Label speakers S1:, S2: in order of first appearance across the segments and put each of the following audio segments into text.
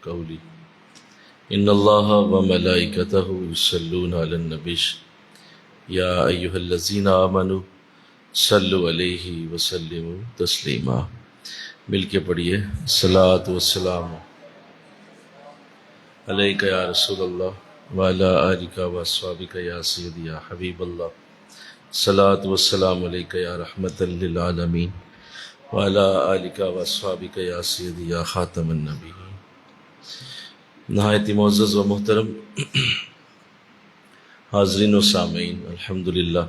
S1: قولي إن الله وملائكته يصلون على النبي يا أيها الذين آمنوا صلوا عليه وسلموا تسلیما۔ مل کے پڑھیے، الصلاۃ والسلام علیک یا رسول اللہ وعلی آلک واصحابک یا سیدی یا حبیب اللہ، الصلاۃ والسلام علیک یا رحمۃ للعالمین وعلی آلک واصحابک یا سیدی یا خاتم النبیین۔ نہایت معزز و محترم حاضرین و سامعین، الحمدللہ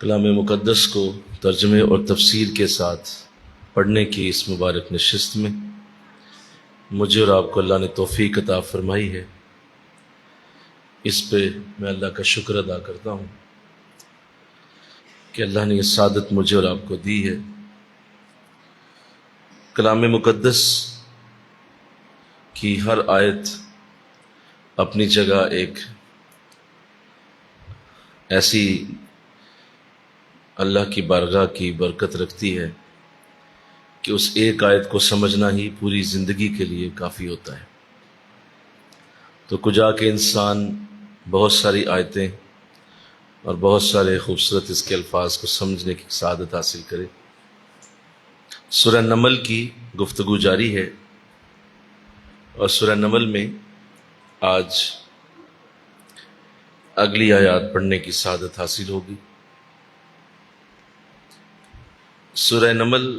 S1: کلام مقدس کو ترجمے اور تفسیر کے ساتھ پڑھنے کی اس مبارک نشست میں مجھے اور آپ کو اللہ نے توفیق عطا فرمائی ہے۔ اس پہ میں اللہ کا شکر ادا کرتا ہوں کہ اللہ نے یہ سعادت مجھے اور آپ کو دی ہے۔ کلام مقدس کی ہر آیت اپنی جگہ ایک ایسی اللہ کی بارگاہ کی برکت رکھتی ہے کہ اس ایک آیت کو سمجھنا ہی پوری زندگی کے لیے کافی ہوتا ہے۔ تو کجا کے انسان بہت ساری آیتیں اور بہت سارے خوبصورت اس کے الفاظ کو سمجھنے کی سعادت حاصل کرے۔ سورہ نمل کی گفتگو جاری ہے اور سورہ نمل میں آج اگلی آیات پڑھنے کی سعادت حاصل ہوگی۔ سورہ نمل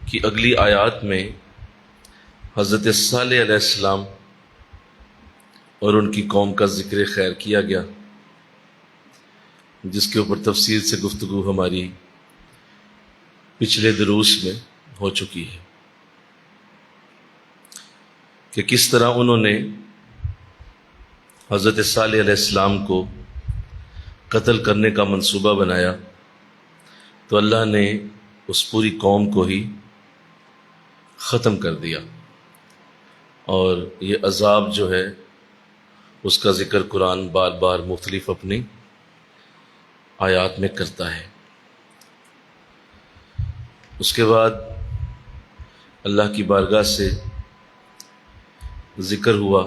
S1: کی اگلی آیات میں حضرت صالح علیہ السلام اور ان کی قوم کا ذکر خیر کیا گیا، جس کے اوپر تفصیل سے گفتگو ہماری پچھلے دروس میں ہو چکی ہے کہ کس طرح انہوں نے حضرت صالح علیہ السلام کو قتل کرنے کا منصوبہ بنایا، تو اللہ نے اس پوری قوم کو ہی ختم کر دیا، اور یہ عذاب جو ہے اس کا ذکر قرآن بار بار مختلف اپنی آیات میں کرتا ہے۔ اس کے بعد اللہ کی بارگاہ سے ذکر ہوا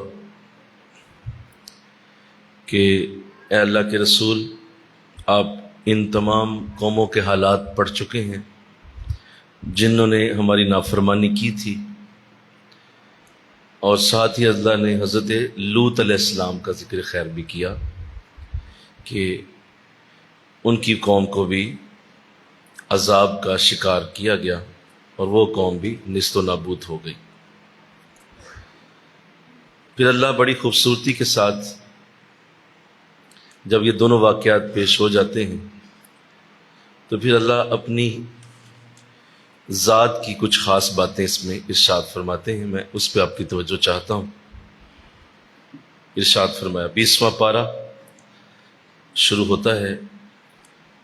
S1: کہ اے اللہ کے رسول، آپ ان تمام قوموں کے حالات پڑھ چکے ہیں جنہوں نے ہماری نافرمانی کی تھی، اور ساتھ ہی اللہ نے حضرت لوط علیہ السلام کا ذکر خیر بھی کیا کہ ان کی قوم کو بھی عذاب کا شکار کیا گیا اور وہ قوم بھی نیست و نابود ہو گئی۔ پھر اللہ بڑی خوبصورتی کے ساتھ جب یہ دونوں واقعات پیش ہو جاتے ہیں تو پھر اللہ اپنی ذات کی کچھ خاص باتیں اس میں ارشاد فرماتے ہیں۔ میں اس پہ آپ کی توجہ چاہتا ہوں۔ ارشاد فرمایا، 20واں پارہ شروع ہوتا ہے،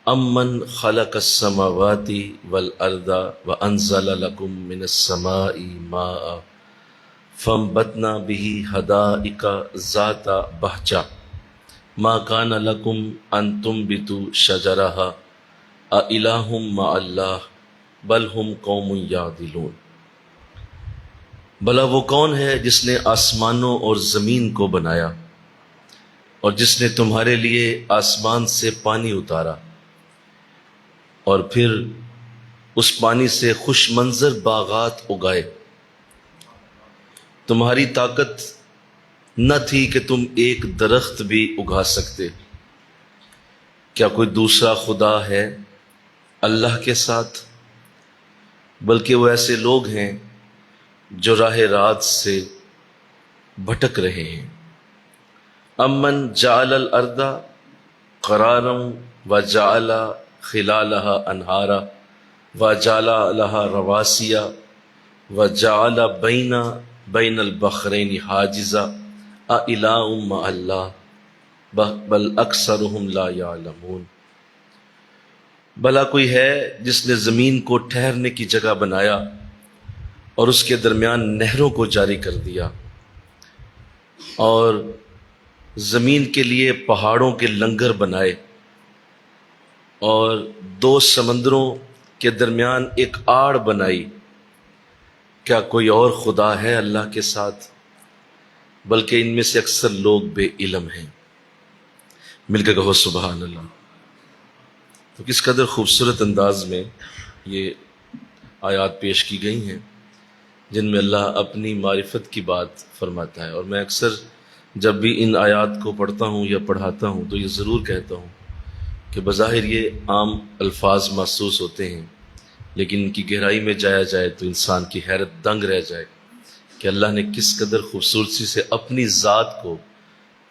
S1: امن خلق السماوات والارض وانزل لكم من السماء ماء فانبتنا به حدائق ذات بہجہ ما كان لكم ان تنبتوا شجرها اإلہ مع اللہ بل ہم قوم یعدلون۔ بھلا وہ کون ہے جس نے آسمانوں اور زمین کو بنایا اور جس نے تمہارے لیے آسمان سے پانی اتارا اور پھر اس پانی سے خوش منظر باغات اگائے۔ تمہاری طاقت نہ تھی کہ تم ایک درخت بھی اگا سکتے۔ کیا کوئی دوسرا خدا ہے اللہ کے ساتھ؟ بلکہ وہ ایسے لوگ ہیں جو راہ راست سے بھٹک رہے ہیں۔ امن جعل الارض قرارا وجعل خلالها انہارا وجعل لها رواسي وجعل بین البحرین حاجزا اإلہ مع اللہ بل اکثرهم لا یعلمون۔ بھلا کوئی ہے جس نے زمین کو ٹھہرنے کی جگہ بنایا اور اس کے درمیان نہروں کو جاری کر دیا، اور زمین کے لیے پہاڑوں کے لنگر بنائے، اور دو سمندروں کے درمیان ایک آڑ بنائی، کیا کوئی اور خدا ہے اللہ کے ساتھ؟ بلکہ ان میں سے اکثر لوگ بے علم ہیں۔ مل کے کہو سبحان اللہ۔ تو کس قدر خوبصورت انداز میں یہ آیات پیش کی گئی ہیں جن میں اللہ اپنی معرفت کی بات فرماتا ہے۔ اور میں اکثر جب بھی ان آیات کو پڑھتا ہوں یا پڑھاتا ہوں تو یہ ضرور کہتا ہوں کہ بظاہر یہ عام الفاظ محسوس ہوتے ہیں، لیکن ان کی گہرائی میں جایا جائے تو انسان کی حیرت دنگ رہ جائے کہ اللہ نے کس قدر خوبصورتی سے اپنی ذات کو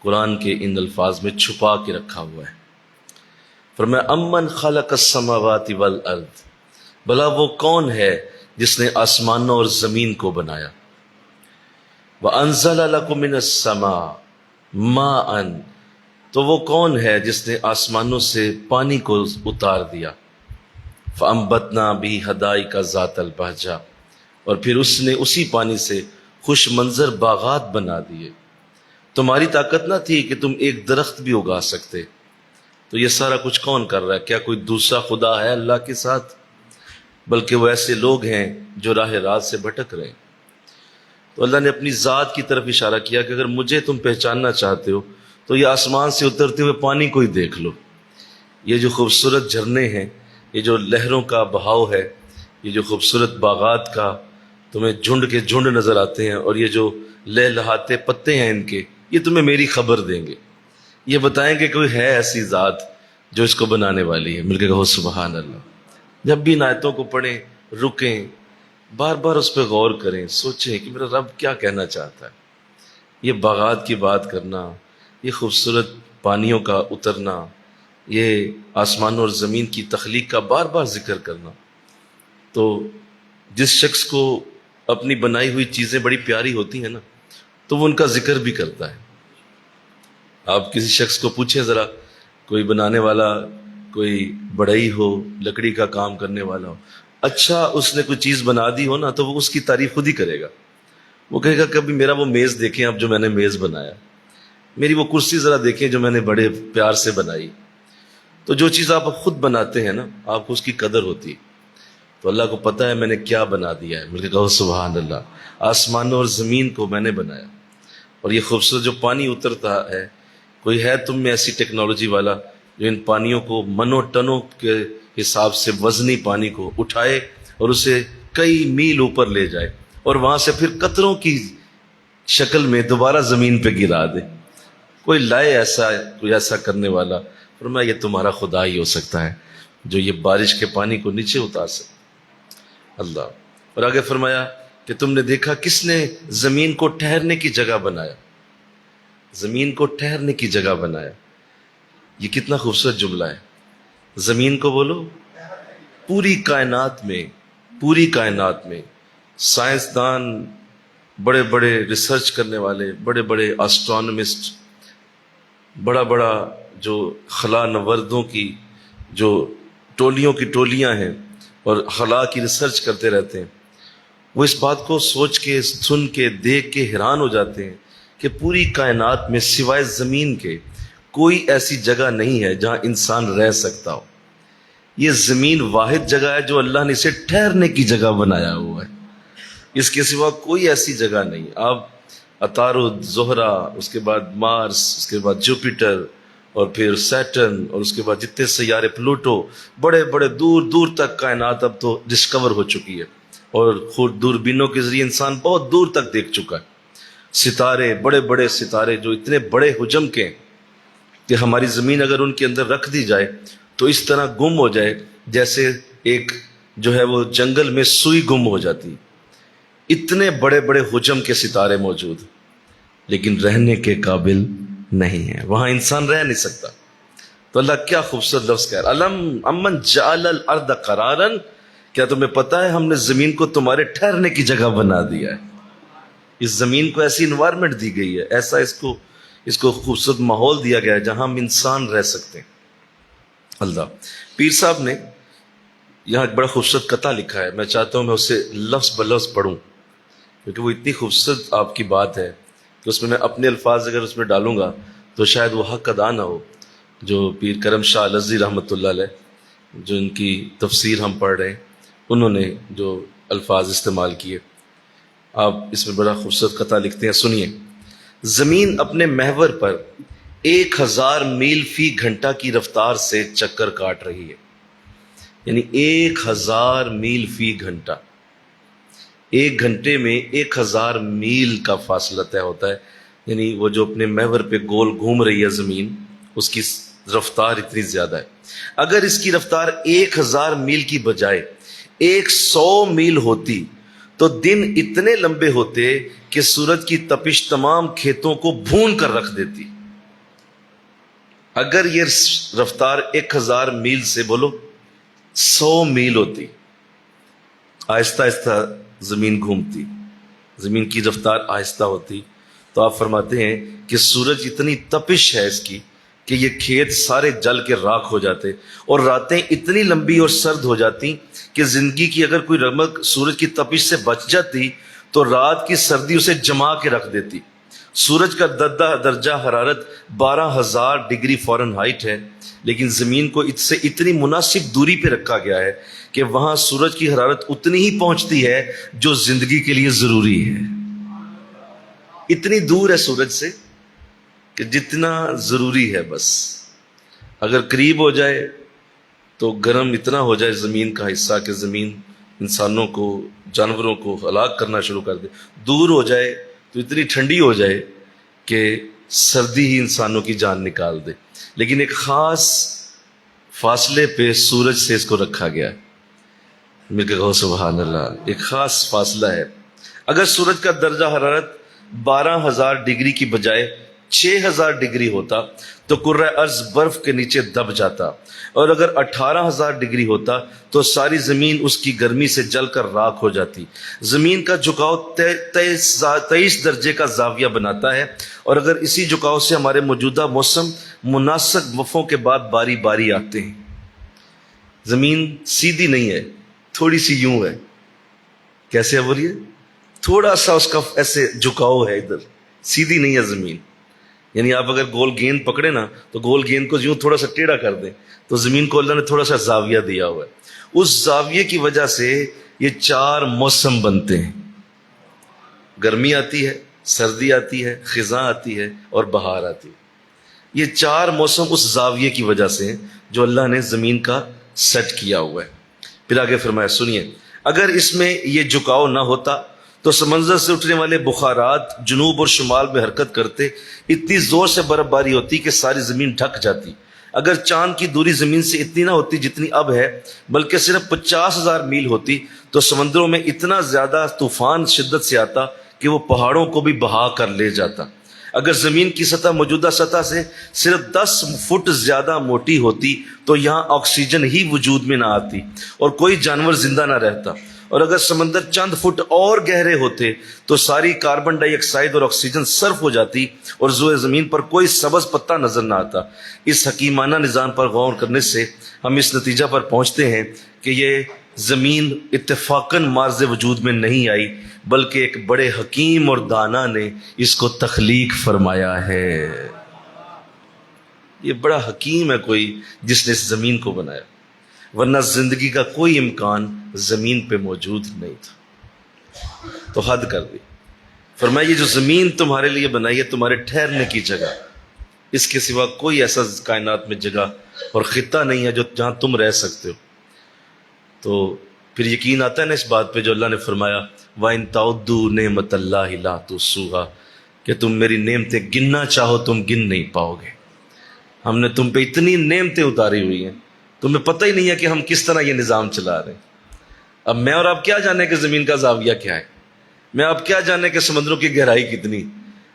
S1: قرآن کے ان الفاظ میں چھپا کے رکھا ہوا ہے۔ فرمایا امن خلق السماوات والارض، بھلا وہ کون ہے جس نے آسمانوں اور زمین کو بنایا، وَأَنزَلَ لَكُم مِّنَ السَّمَاءِ مَاءً، تو وہ کون ہے جس نے آسمانوں سے پانی کو اتار دیا، فَأَنبَتْنَا بِهِ حَدَائِقَ ذَاتَ الْبَهْجَةِ، اور پھر اس نے اسی پانی سے خوش منظر باغات بنا دیے۔ تمہاری طاقت نہ تھی کہ تم ایک درخت بھی اگا سکتے، تو یہ سارا کچھ کون کر رہا ہے؟ کیا کوئی دوسرا خدا ہے اللہ کے ساتھ؟ بلکہ وہ ایسے لوگ ہیں جو راہ راست سے بھٹک رہے ہیں۔ تو اللہ نے اپنی ذات کی طرف اشارہ کیا کہ اگر مجھے تم پہچاننا چاہتے ہو تو یہ آسمان سے اترتے ہوئے پانی کو ہی دیکھ لو، یہ جو خوبصورت جھرنے ہیں، یہ جو لہروں کا بہاؤ ہے، یہ جو خوبصورت باغات کا تمہیں جھنڈ کے جھنڈ نظر آتے ہیں، اور یہ جو لہلہاتے پتے ہیں ان کے، یہ تمہیں میری خبر دیں گے، یہ بتائیں گے کوئی ہے ایسی ذات جو اس کو بنانے والی ہے۔ مل کے کہو سبحان اللہ۔ جب بھی ان آیتوں کو پڑھیں، رکیں، بار بار اس پہ غور کریں، سوچیں کہ میرا رب کیا کہنا چاہتا ہے۔ یہ باغات کی بات کرنا، یہ خوبصورت پانیوں کا اترنا، یہ آسمانوں اور زمین کی تخلیق کا بار بار ذکر کرنا، تو جس شخص کو اپنی بنائی ہوئی چیزیں بڑی پیاری ہوتی ہیں نا، تو وہ ان کا ذکر بھی کرتا ہے۔ آپ کسی شخص کو پوچھیں ذرا، کوئی بنانے والا، کوئی بڑھئی ہو، لکڑی کا کام کرنے والا ہو، اچھا اس نے کوئی چیز بنا دی ہو نا، تو وہ اس کی تعریف خود ہی کرے گا۔ وہ کہے گا کبھی میرا وہ میز دیکھیں اب جو میں نے میز بنایا، میری وہ کرسی ذرا دیکھیں جو میں نے بڑے پیار سے بنائی۔ تو جو چیز آپ خود بناتے ہیں نا، آپ کو اس کی قدر ہوتی ہے۔ تو اللہ کو پتہ ہے میں نے کیا بنا دیا ہے۔ مجھے کہو سبحان اللہ۔ آسمانوں اور زمین کو میں نے بنایا، اور یہ خوبصورت جو پانی اترتا ہے، کوئی ہے تم میں ایسی ٹیکنالوجی والا جو ان پانیوں کو منوں ٹنوں کے حساب سے وزنی پانی کو اٹھائے اور اسے کئی میل اوپر لے جائے اور وہاں سے پھر قطروں کی شکل میں دوبارہ زمین پہ گرا دے؟ کوئی لائے ایسا، کوئی ایسا کرنے والا؟ فرمایا یہ تمہارا خدا ہی ہو سکتا ہے جو یہ بارش کے پانی کو نیچے اتار سکتا اللہ۔ اور آگے فرمایا کہ تم نے دیکھا کس نے زمین کو ٹھہرنے کی جگہ بنایا، زمین کو ٹھہرنے کی جگہ بنایا۔ یہ کتنا خوبصورت جملہ ہے۔ زمین کو بولو، پوری کائنات میں سائنسدان، بڑے بڑے ریسرچ کرنے والے، بڑے بڑے آسٹرونومسٹ، بڑا جو خلا نوردوں کی جو ٹولیوں کی ٹولیاں ہیں اور خلا کی ریسرچ کرتے رہتے ہیں، وہ اس بات کو سوچ کے، سن کے، دیکھ کے حیران ہو جاتے ہیں کہ پوری کائنات میں سوائے زمین کے کوئی ایسی جگہ نہیں ہے جہاں انسان رہ سکتا ہو۔ یہ زمین واحد جگہ ہے جو اللہ نے اسے ٹھہرنے کی جگہ بنایا ہوا ہے، اس کے سوا کوئی ایسی جگہ نہیں۔ آپ عطارد، زہرہ، اس کے بعد مارس، اس کے بعد جوپیٹر، اور پھر سیٹرن، اور اس کے بعد جتنے سیارے، پلوٹو، بڑے بڑے دور دور تک کائنات اب تو ڈسکور ہو چکی ہے، اور خود دوربینوں کے ذریعے انسان بہت دور تک دیکھ چکا ہے۔ ستارے، بڑے بڑے ستارے جو اتنے بڑے حجم کے ہیں کہ ہماری زمین اگر ان کے اندر رکھ دی جائے تو اس طرح گم ہو جائے جیسے ایک جو ہے وہ جنگل میں سوئی گم ہو جاتی۔ اتنے بڑے بڑے حجم کے ستارے موجود، لیکن رہنے کے قابل نہیں ہیں، وہاں انسان رہ نہیں سکتا۔ تو اللہ کیا خوبصورت لفظ کہہ رہا، امن جعل الارض قرارا، کیا تمہیں پتا ہے ہم نے زمین کو تمہارے ٹھہرنے کی جگہ بنا دیا ہے۔ اس زمین کو ایسی انوائرمنٹ دی گئی ہے، ایسا اس کو خوبصورت ماحول دیا گیا ہے جہاں ہم انسان رہ سکتے ہیں۔ اللہ پیر صاحب نے یہاں ایک بڑا خوبصورت قطعہ لکھا ہے، میں چاہتا ہوں میں اسے لفظ بلفظ پڑھوں کیونکہ وہ اتنی خوبصورت آپ کی بات ہے کہ اس میں اپنے الفاظ اگر اس میں ڈالوں گا تو شاید وہ حق ادا نہ ہو جو پیر کرم شاہ الازدی رحمۃ اللہ علیہ جو ان کی تفسیر ہم پڑھ رہے ہیں انہوں نے جو الفاظ استعمال کیے، آپ اس میں بڑا خوبصورت قطعہ لکھتے ہیں، سنیے۔ زمین اپنے محور پر 1000 میل فی گھنٹہ کی رفتار سے چکر کاٹ رہی ہے، یعنی 1000 میل فی گھنٹہ، ایک گھنٹے میں 1000 میل کا فاصلہ طے ہوتا ہے، یعنی وہ جو اپنے محور پہ گول گھوم رہی ہے زمین، اس کی رفتار اتنی زیادہ ہے۔ اگر اس کی رفتار 1000 میل کی بجائے 100 میل ہوتی تو دن اتنے لمبے ہوتے کہ سورج کی تپش تمام کھیتوں کو بھون کر رکھ دیتی۔ اگر یہ رفتار 1000 میل سے بولو 100 میل ہوتی، آہستہ آہستہ زمین گھومتی، زمین کی رفتار آہستہ ہوتی، تو آپ فرماتے ہیں کہ سورج اتنی تپش ہے اس کی کہ یہ کھیت سارے جل کے راکھ ہو جاتے، اور راتیں اتنی لمبی اور سرد ہو جاتی کہ زندگی کی اگر کوئی رمق سورج کی تپش سے بچ جاتی تو رات کی سردی اسے جما کے رکھ دیتی۔ سورج کا درجہ حرارت 12000 ڈگری فارنہائٹ ہے، لیکن زمین کو اس سے اتنی مناسب دوری پہ رکھا گیا ہے کہ وہاں سورج کی حرارت اتنی ہی پہنچتی ہے جو زندگی کے لیے ضروری ہے۔ اتنی دور ہے سورج سے کہ جتنا ضروری ہے بس، اگر قریب ہو جائے تو گرم اتنا ہو جائے زمین کا حصہ کہ زمین انسانوں کو، جانوروں کو ہلاک کرنا شروع کر دے، دور ہو جائے تو اتنی ٹھنڈی ہو جائے کہ سردی ہی انسانوں کی جان نکال دے، لیکن ایک خاص فاصلے پہ سورج سے اس کو رکھا گیا ہے۔ مل کے کہو سبحان اللہ، ایک خاص فاصلہ ہے۔ اگر سورج کا درجہ حرارت 12000 ڈگری کی بجائے 6000 ڈگری ہوتا تو کرۂ ارض برف کے نیچے دب جاتا، اور اگر 18000 ڈگری ہوتا تو ساری زمین اس کی گرمی سے جل کر راکھ ہو جاتی۔ زمین کا جھکاؤ 23 درجے کا زاویہ بناتا ہے، اور اگر اسی جھکاؤ سے ہمارے موجودہ موسم مناسب وقفوں کے بعد باری باری آتے ہیں۔ زمین سیدھی نہیں ہے، تھوڑی سی یوں ہے، کیسے ہے بولیے؟ تھوڑا سا اس کا ایسے جھکاؤ ہے، ادھر سیدھی نہیں ہے زمین، یعنی آپ اگر گول گیند پکڑے نا تو گول گیند کو یوں تھوڑا سا ٹیڑھا کر دیں، تو زمین کو اللہ نے تھوڑا سا زاویہ دیا ہوا ہے۔ اس زاویے کی وجہ سے یہ 4 موسم بنتے ہیں، گرمی آتی ہے، سردی آتی ہے، خزاں آتی ہے اور بہار آتی ہے۔ یہ 4 موسم اس زاویے کی وجہ سے ہیں جو اللہ نے زمین کا سیٹ کیا ہوا ہے۔ پھر آگے فرمایا، سنیے، اگر اس میں یہ جھکاؤ نہ ہوتا تو سمندر سے اٹھنے والے بخارات جنوب اور شمال میں حرکت کرتے، اتنی زور سے برف باری ہوتی کہ ساری زمین ڈھک جاتی۔ اگر چاند کی دوری زمین سے اتنی نہ ہوتی جتنی اب ہے، بلکہ صرف 50,000 میل ہوتی، تو سمندروں میں اتنا زیادہ طوفان شدت سے آتا کہ وہ پہاڑوں کو بھی بہا کر لے جاتا۔ اگر زمین کی سطح موجودہ سطح سے صرف 10 فٹ زیادہ موٹی ہوتی تو یہاں آکسیجن ہی وجود میں نہ آتی اور کوئی جانور زندہ نہ رہتا، اور اگر سمندر چند فٹ اور گہرے ہوتے تو ساری کاربن ڈائی آکسائڈ اور آکسیجن صرف ہو جاتی اور روئے زمین پر کوئی سبز پتا نظر نہ آتا۔ اس حکیمانہ نظام پر غور کرنے سے ہم اس نتیجہ پر پہنچتے ہیں کہ یہ زمین اتفاقاً مارز وجود میں نہیں آئی، بلکہ ایک بڑے حکیم اور دانا نے اس کو تخلیق فرمایا ہے۔ یہ بڑا حکیم ہے کوئی جس نے اس زمین کو بنایا، ورنہ زندگی کا کوئی امکان زمین پہ موجود نہیں تھا۔ تو حد کر دی، فرمایا یہ جو زمین تمہارے لیے بنائی ہے تمہارے ٹھہرنے کی جگہ، اس کے سوا کوئی ایسا کائنات میں جگہ اور خطہ نہیں ہے جو جہاں تم رہ سکتے ہو۔ تو پھر یقین آتا ہے نا اس بات پہ جو اللہ نے فرمایا، وَإِن تَعُدُّوا نِعْمَتَ اللَّهِ لَا تُحْصُوهَا، کہ تم میری نعمتیں گننا چاہو تم گن نہیں پاؤ گے۔ ہم نے تم پہ اتنی نعمتیں اتاری ہوئی ہیں، تمہیں پتہ ہی نہیں ہے کہ ہم کس طرح یہ نظام چلا رہے ہیں۔ اب میں اور آپ کیا جانے کہ زمین کا زاویہ کیا ہے، میں آپ کیا جانے کہ سمندروں کی گہرائی کتنی،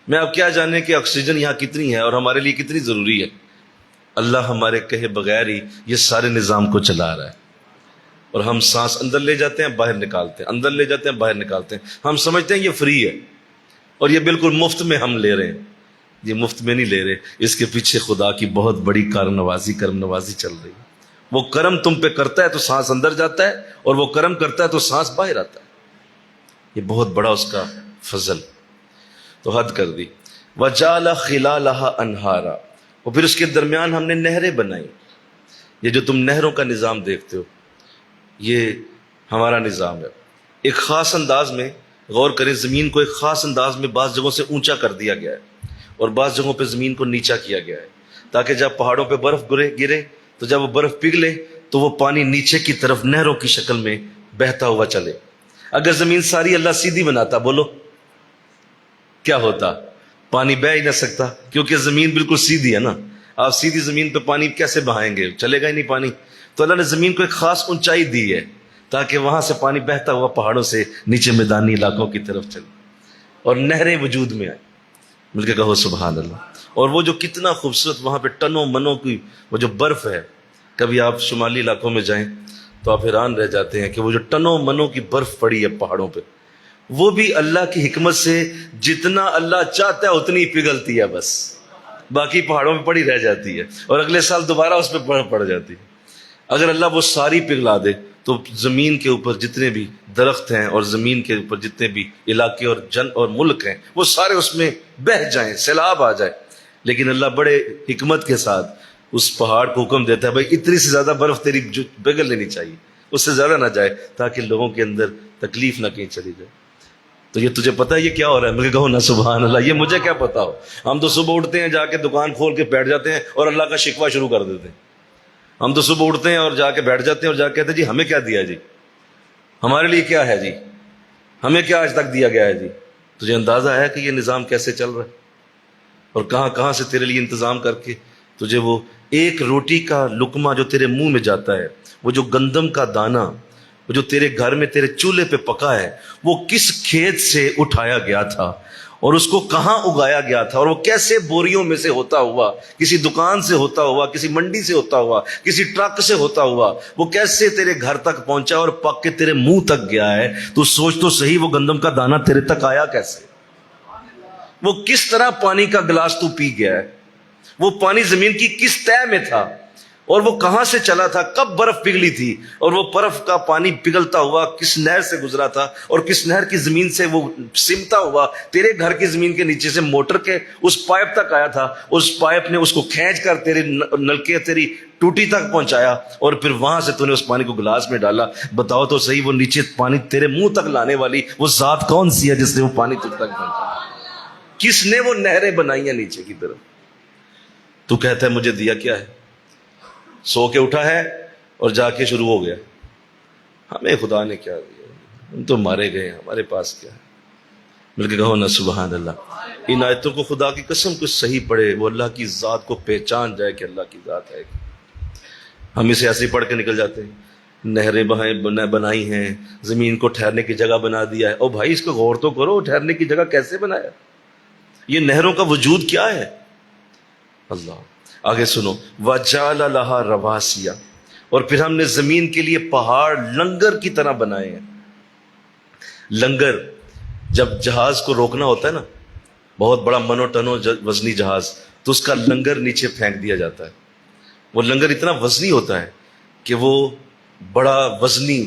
S1: میں آپ کیا جانے کہ آکسیجن یہاں کتنی ہے اور ہمارے لیے کتنی ضروری ہے۔ اللہ ہمارے کہے بغیر ہی یہ سارے نظام کو چلا رہا ہے، اور ہم سانس اندر لے جاتے ہیں باہر نکالتے ہیں، اندر لے جاتے ہیں باہر نکالتے ہیں۔ ہم سمجھتے ہیں یہ فری ہے اور یہ بالکل مفت میں ہم لے رہے ہیں۔ یہ مفت میں نہیں لے رہے، اس کے پیچھے خدا کی بہت بڑی کرم نوازی چل رہی ہے۔ وہ کرم تم پہ کرتا ہے تو سانس اندر جاتا ہے، اور وہ کرم کرتا ہے تو سانس باہر آتا ہے۔ یہ بہت بڑا اس کا فضل۔ تو حد کر دی، وَجَعَلَ خِلَالَهَا أَنْهَارًا، اور پھر اس کے درمیان ہم نے نہریں بنائی۔ یہ جو تم نہروں کا نظام دیکھتے ہو یہ ہمارا نظام ہے. ایک خاص انداز میں غور کریں، زمین کو ایک خاص انداز میں بعض جگہوں سے اونچا کر دیا گیا ہے اور بعض جگہوں پہ زمین کو نیچا کیا گیا ہے، تاکہ جب پہاڑوں پہ برف گرے تو جب وہ برف پگھلے تو وہ پانی نیچے کی طرف نہروں کی شکل میں بہتا ہوا چلے. اگر زمین ساری اللہ سیدھی بناتا، بولو کیا ہوتا؟ پانی بہ ہی نہ سکتا، کیونکہ زمین بالکل سیدھی ہے نا. آپ سیدھی زمین پہ پانی کیسے بہائیں گے؟ چلے گا ہی نہیں پانی. تو اللہ نے زمین کو ایک خاص اونچائی دی ہے تاکہ وہاں سے پانی بہتا ہوا پہاڑوں سے نیچے میدانی علاقوں کی طرف چلے اور نہریں وجود میں آئیں. مل کے کہو سبحان اللہ. اور وہ جو کتنا خوبصورت وہاں پہ ٹنوں منوں کی وہ جو برف ہے، کبھی آپ شمالی علاقوں میں جائیں تو آپ حیران رہ جاتے ہیں کہ وہ جو ٹنوں منوں کی برف پڑی ہے پہاڑوں پہ، وہ بھی اللہ کی حکمت سے جتنا اللہ چاہتا ہے اتنی پگھلتی ہے، بس باقی پہاڑوں میں پڑی رہ جاتی ہے اور اگلے سال دوبارہ اس پہ برف پڑ جاتی ہے. اگر اللہ وہ ساری پگھلا دے تو زمین کے اوپر جتنے بھی درخت ہیں اور زمین کے اوپر جتنے بھی علاقے اور اور ملک ہیں وہ سارے اس میں بہہ جائیں، سیلاب آ جائے. لیکن اللہ بڑے حکمت کے ساتھ اس پہاڑ کو حکم دیتا ہے، بھائی اتنی سے زیادہ برف تیری پگھل لینی چاہیے، اس سے زیادہ نہ جائے تاکہ لوگوں کے اندر تکلیف نہ کہیں چلی جائے. تو یہ تجھے پتا ہے یہ کیا ہو رہا ہے؟ مجھے کہو نا سبحان اللہ. یہ مجھے کیا پتا ہو؟ ہم تو صبح اٹھتے ہیں جا کے دکان کھول کے بیٹھ جاتے ہیں اور اللہ کا شکوہ شروع کر دیتے ہیں. ہم تو صبح اٹھتے ہیں اور جا کے بیٹھ جاتے ہیں اور جا کے کہتے ہیں جی ہمیں کیا دیا جی، ہمارے لیے کیا ہے جی، ہمیں کیا آج تک دیا گیا ہے جی. تجھے اندازہ ہے کہ یہ نظام کیسے چل رہا ہے اور کہاں کہاں سے تیرے لیے انتظام کر کے تجھے وہ ایک روٹی کا لقمہ جو تیرے منہ میں جاتا ہے، وہ جو گندم کا دانہ وہ جو تیرے گھر میں تیرے چولہے پہ پکا ہے، وہ کس کھیت سے اٹھایا گیا تھا اور اس کو کہاں اگایا گیا تھا اور وہ کیسے بوریوں میں سے ہوتا ہوا، کسی دکان سے ہوتا ہوا، کسی منڈی سے ہوتا ہوا، کسی ٹرک سے ہوتا ہوا، وہ کیسے تیرے گھر تک پہنچا اور پک کے تیرے منہ تک گیا ہے. تو سوچ تو صحیح، وہ گندم کا دانہ تیرے تک آیا کیسے؟ وہ کس طرح پانی کا گلاس تو پی گیا ہے؟ وہ پانی زمین کی کس تہہ میں تھا اور وہ کہاں سے چلا تھا؟ کب برف پگھلی تھی اور وہ برف کا پانی پگھلتا ہوا کس نہر سے گزرا تھا اور کس نہر کی زمین سے وہ سمتا ہوا تیرے گھر کی زمین کے نیچے سے موٹر کے اس پائپ تک آیا تھا. اس پائپ نے اس کو کھینچ کر تیرے نلکے تیری ٹوٹی تک پہنچایا اور پھر وہاں سے تو نے اس پانی کو گلاس میں ڈالا. بتاؤ تو صحیح، وہ نیچے پانی تیرے منہ تک لانے والی وہ ذات کون سی ہے جس نے وہ پانی تجھ تک پہنچایا؟ کس نے وہ نہریں بنائی ہیں نیچے کی طرف؟ تو کہتا ہے مجھے دیا کیا ہے؟ سو کے اٹھا ہے اور جا کے شروع ہو گیا. ہمیں خدا نے کیا دیا؟ ہم تو مارے گئے، ہمارے پاس کیا ہے؟ مل کے کہو نا سبحان اللہ. ان آیتوں کو خدا کی قسم کچھ صحیح پڑھے، وہ اللہ کی ذات کو پہچان جائے کہ اللہ کی ذات ہے. ہم اسے ایسے پڑھ کے نکل جاتے ہیں، نہریں بنائی ہیں، زمین کو ٹھہرنے کی جگہ بنا دیا ہے. او بھائی اس کو غور تو کرو، ٹھہرنے کی جگہ کیسے بنایا؟ یہ نہروں کا وجود کیا ہے؟ اللہ. آگے سنو، وَجَعَلَ لَهَا رَوَاسِيَ، اور پھر ہم نے زمین کے لیے پہاڑ لنگر کی طرح بنائے ہیں. لنگر جب جہاز کو روکنا ہوتا ہے نا، بہت بڑا منو ٹنو وزنی جہاز، تو اس کا لنگر نیچے پھینک دیا جاتا ہے. وہ لنگر اتنا وزنی ہوتا ہے کہ وہ بڑا وزنی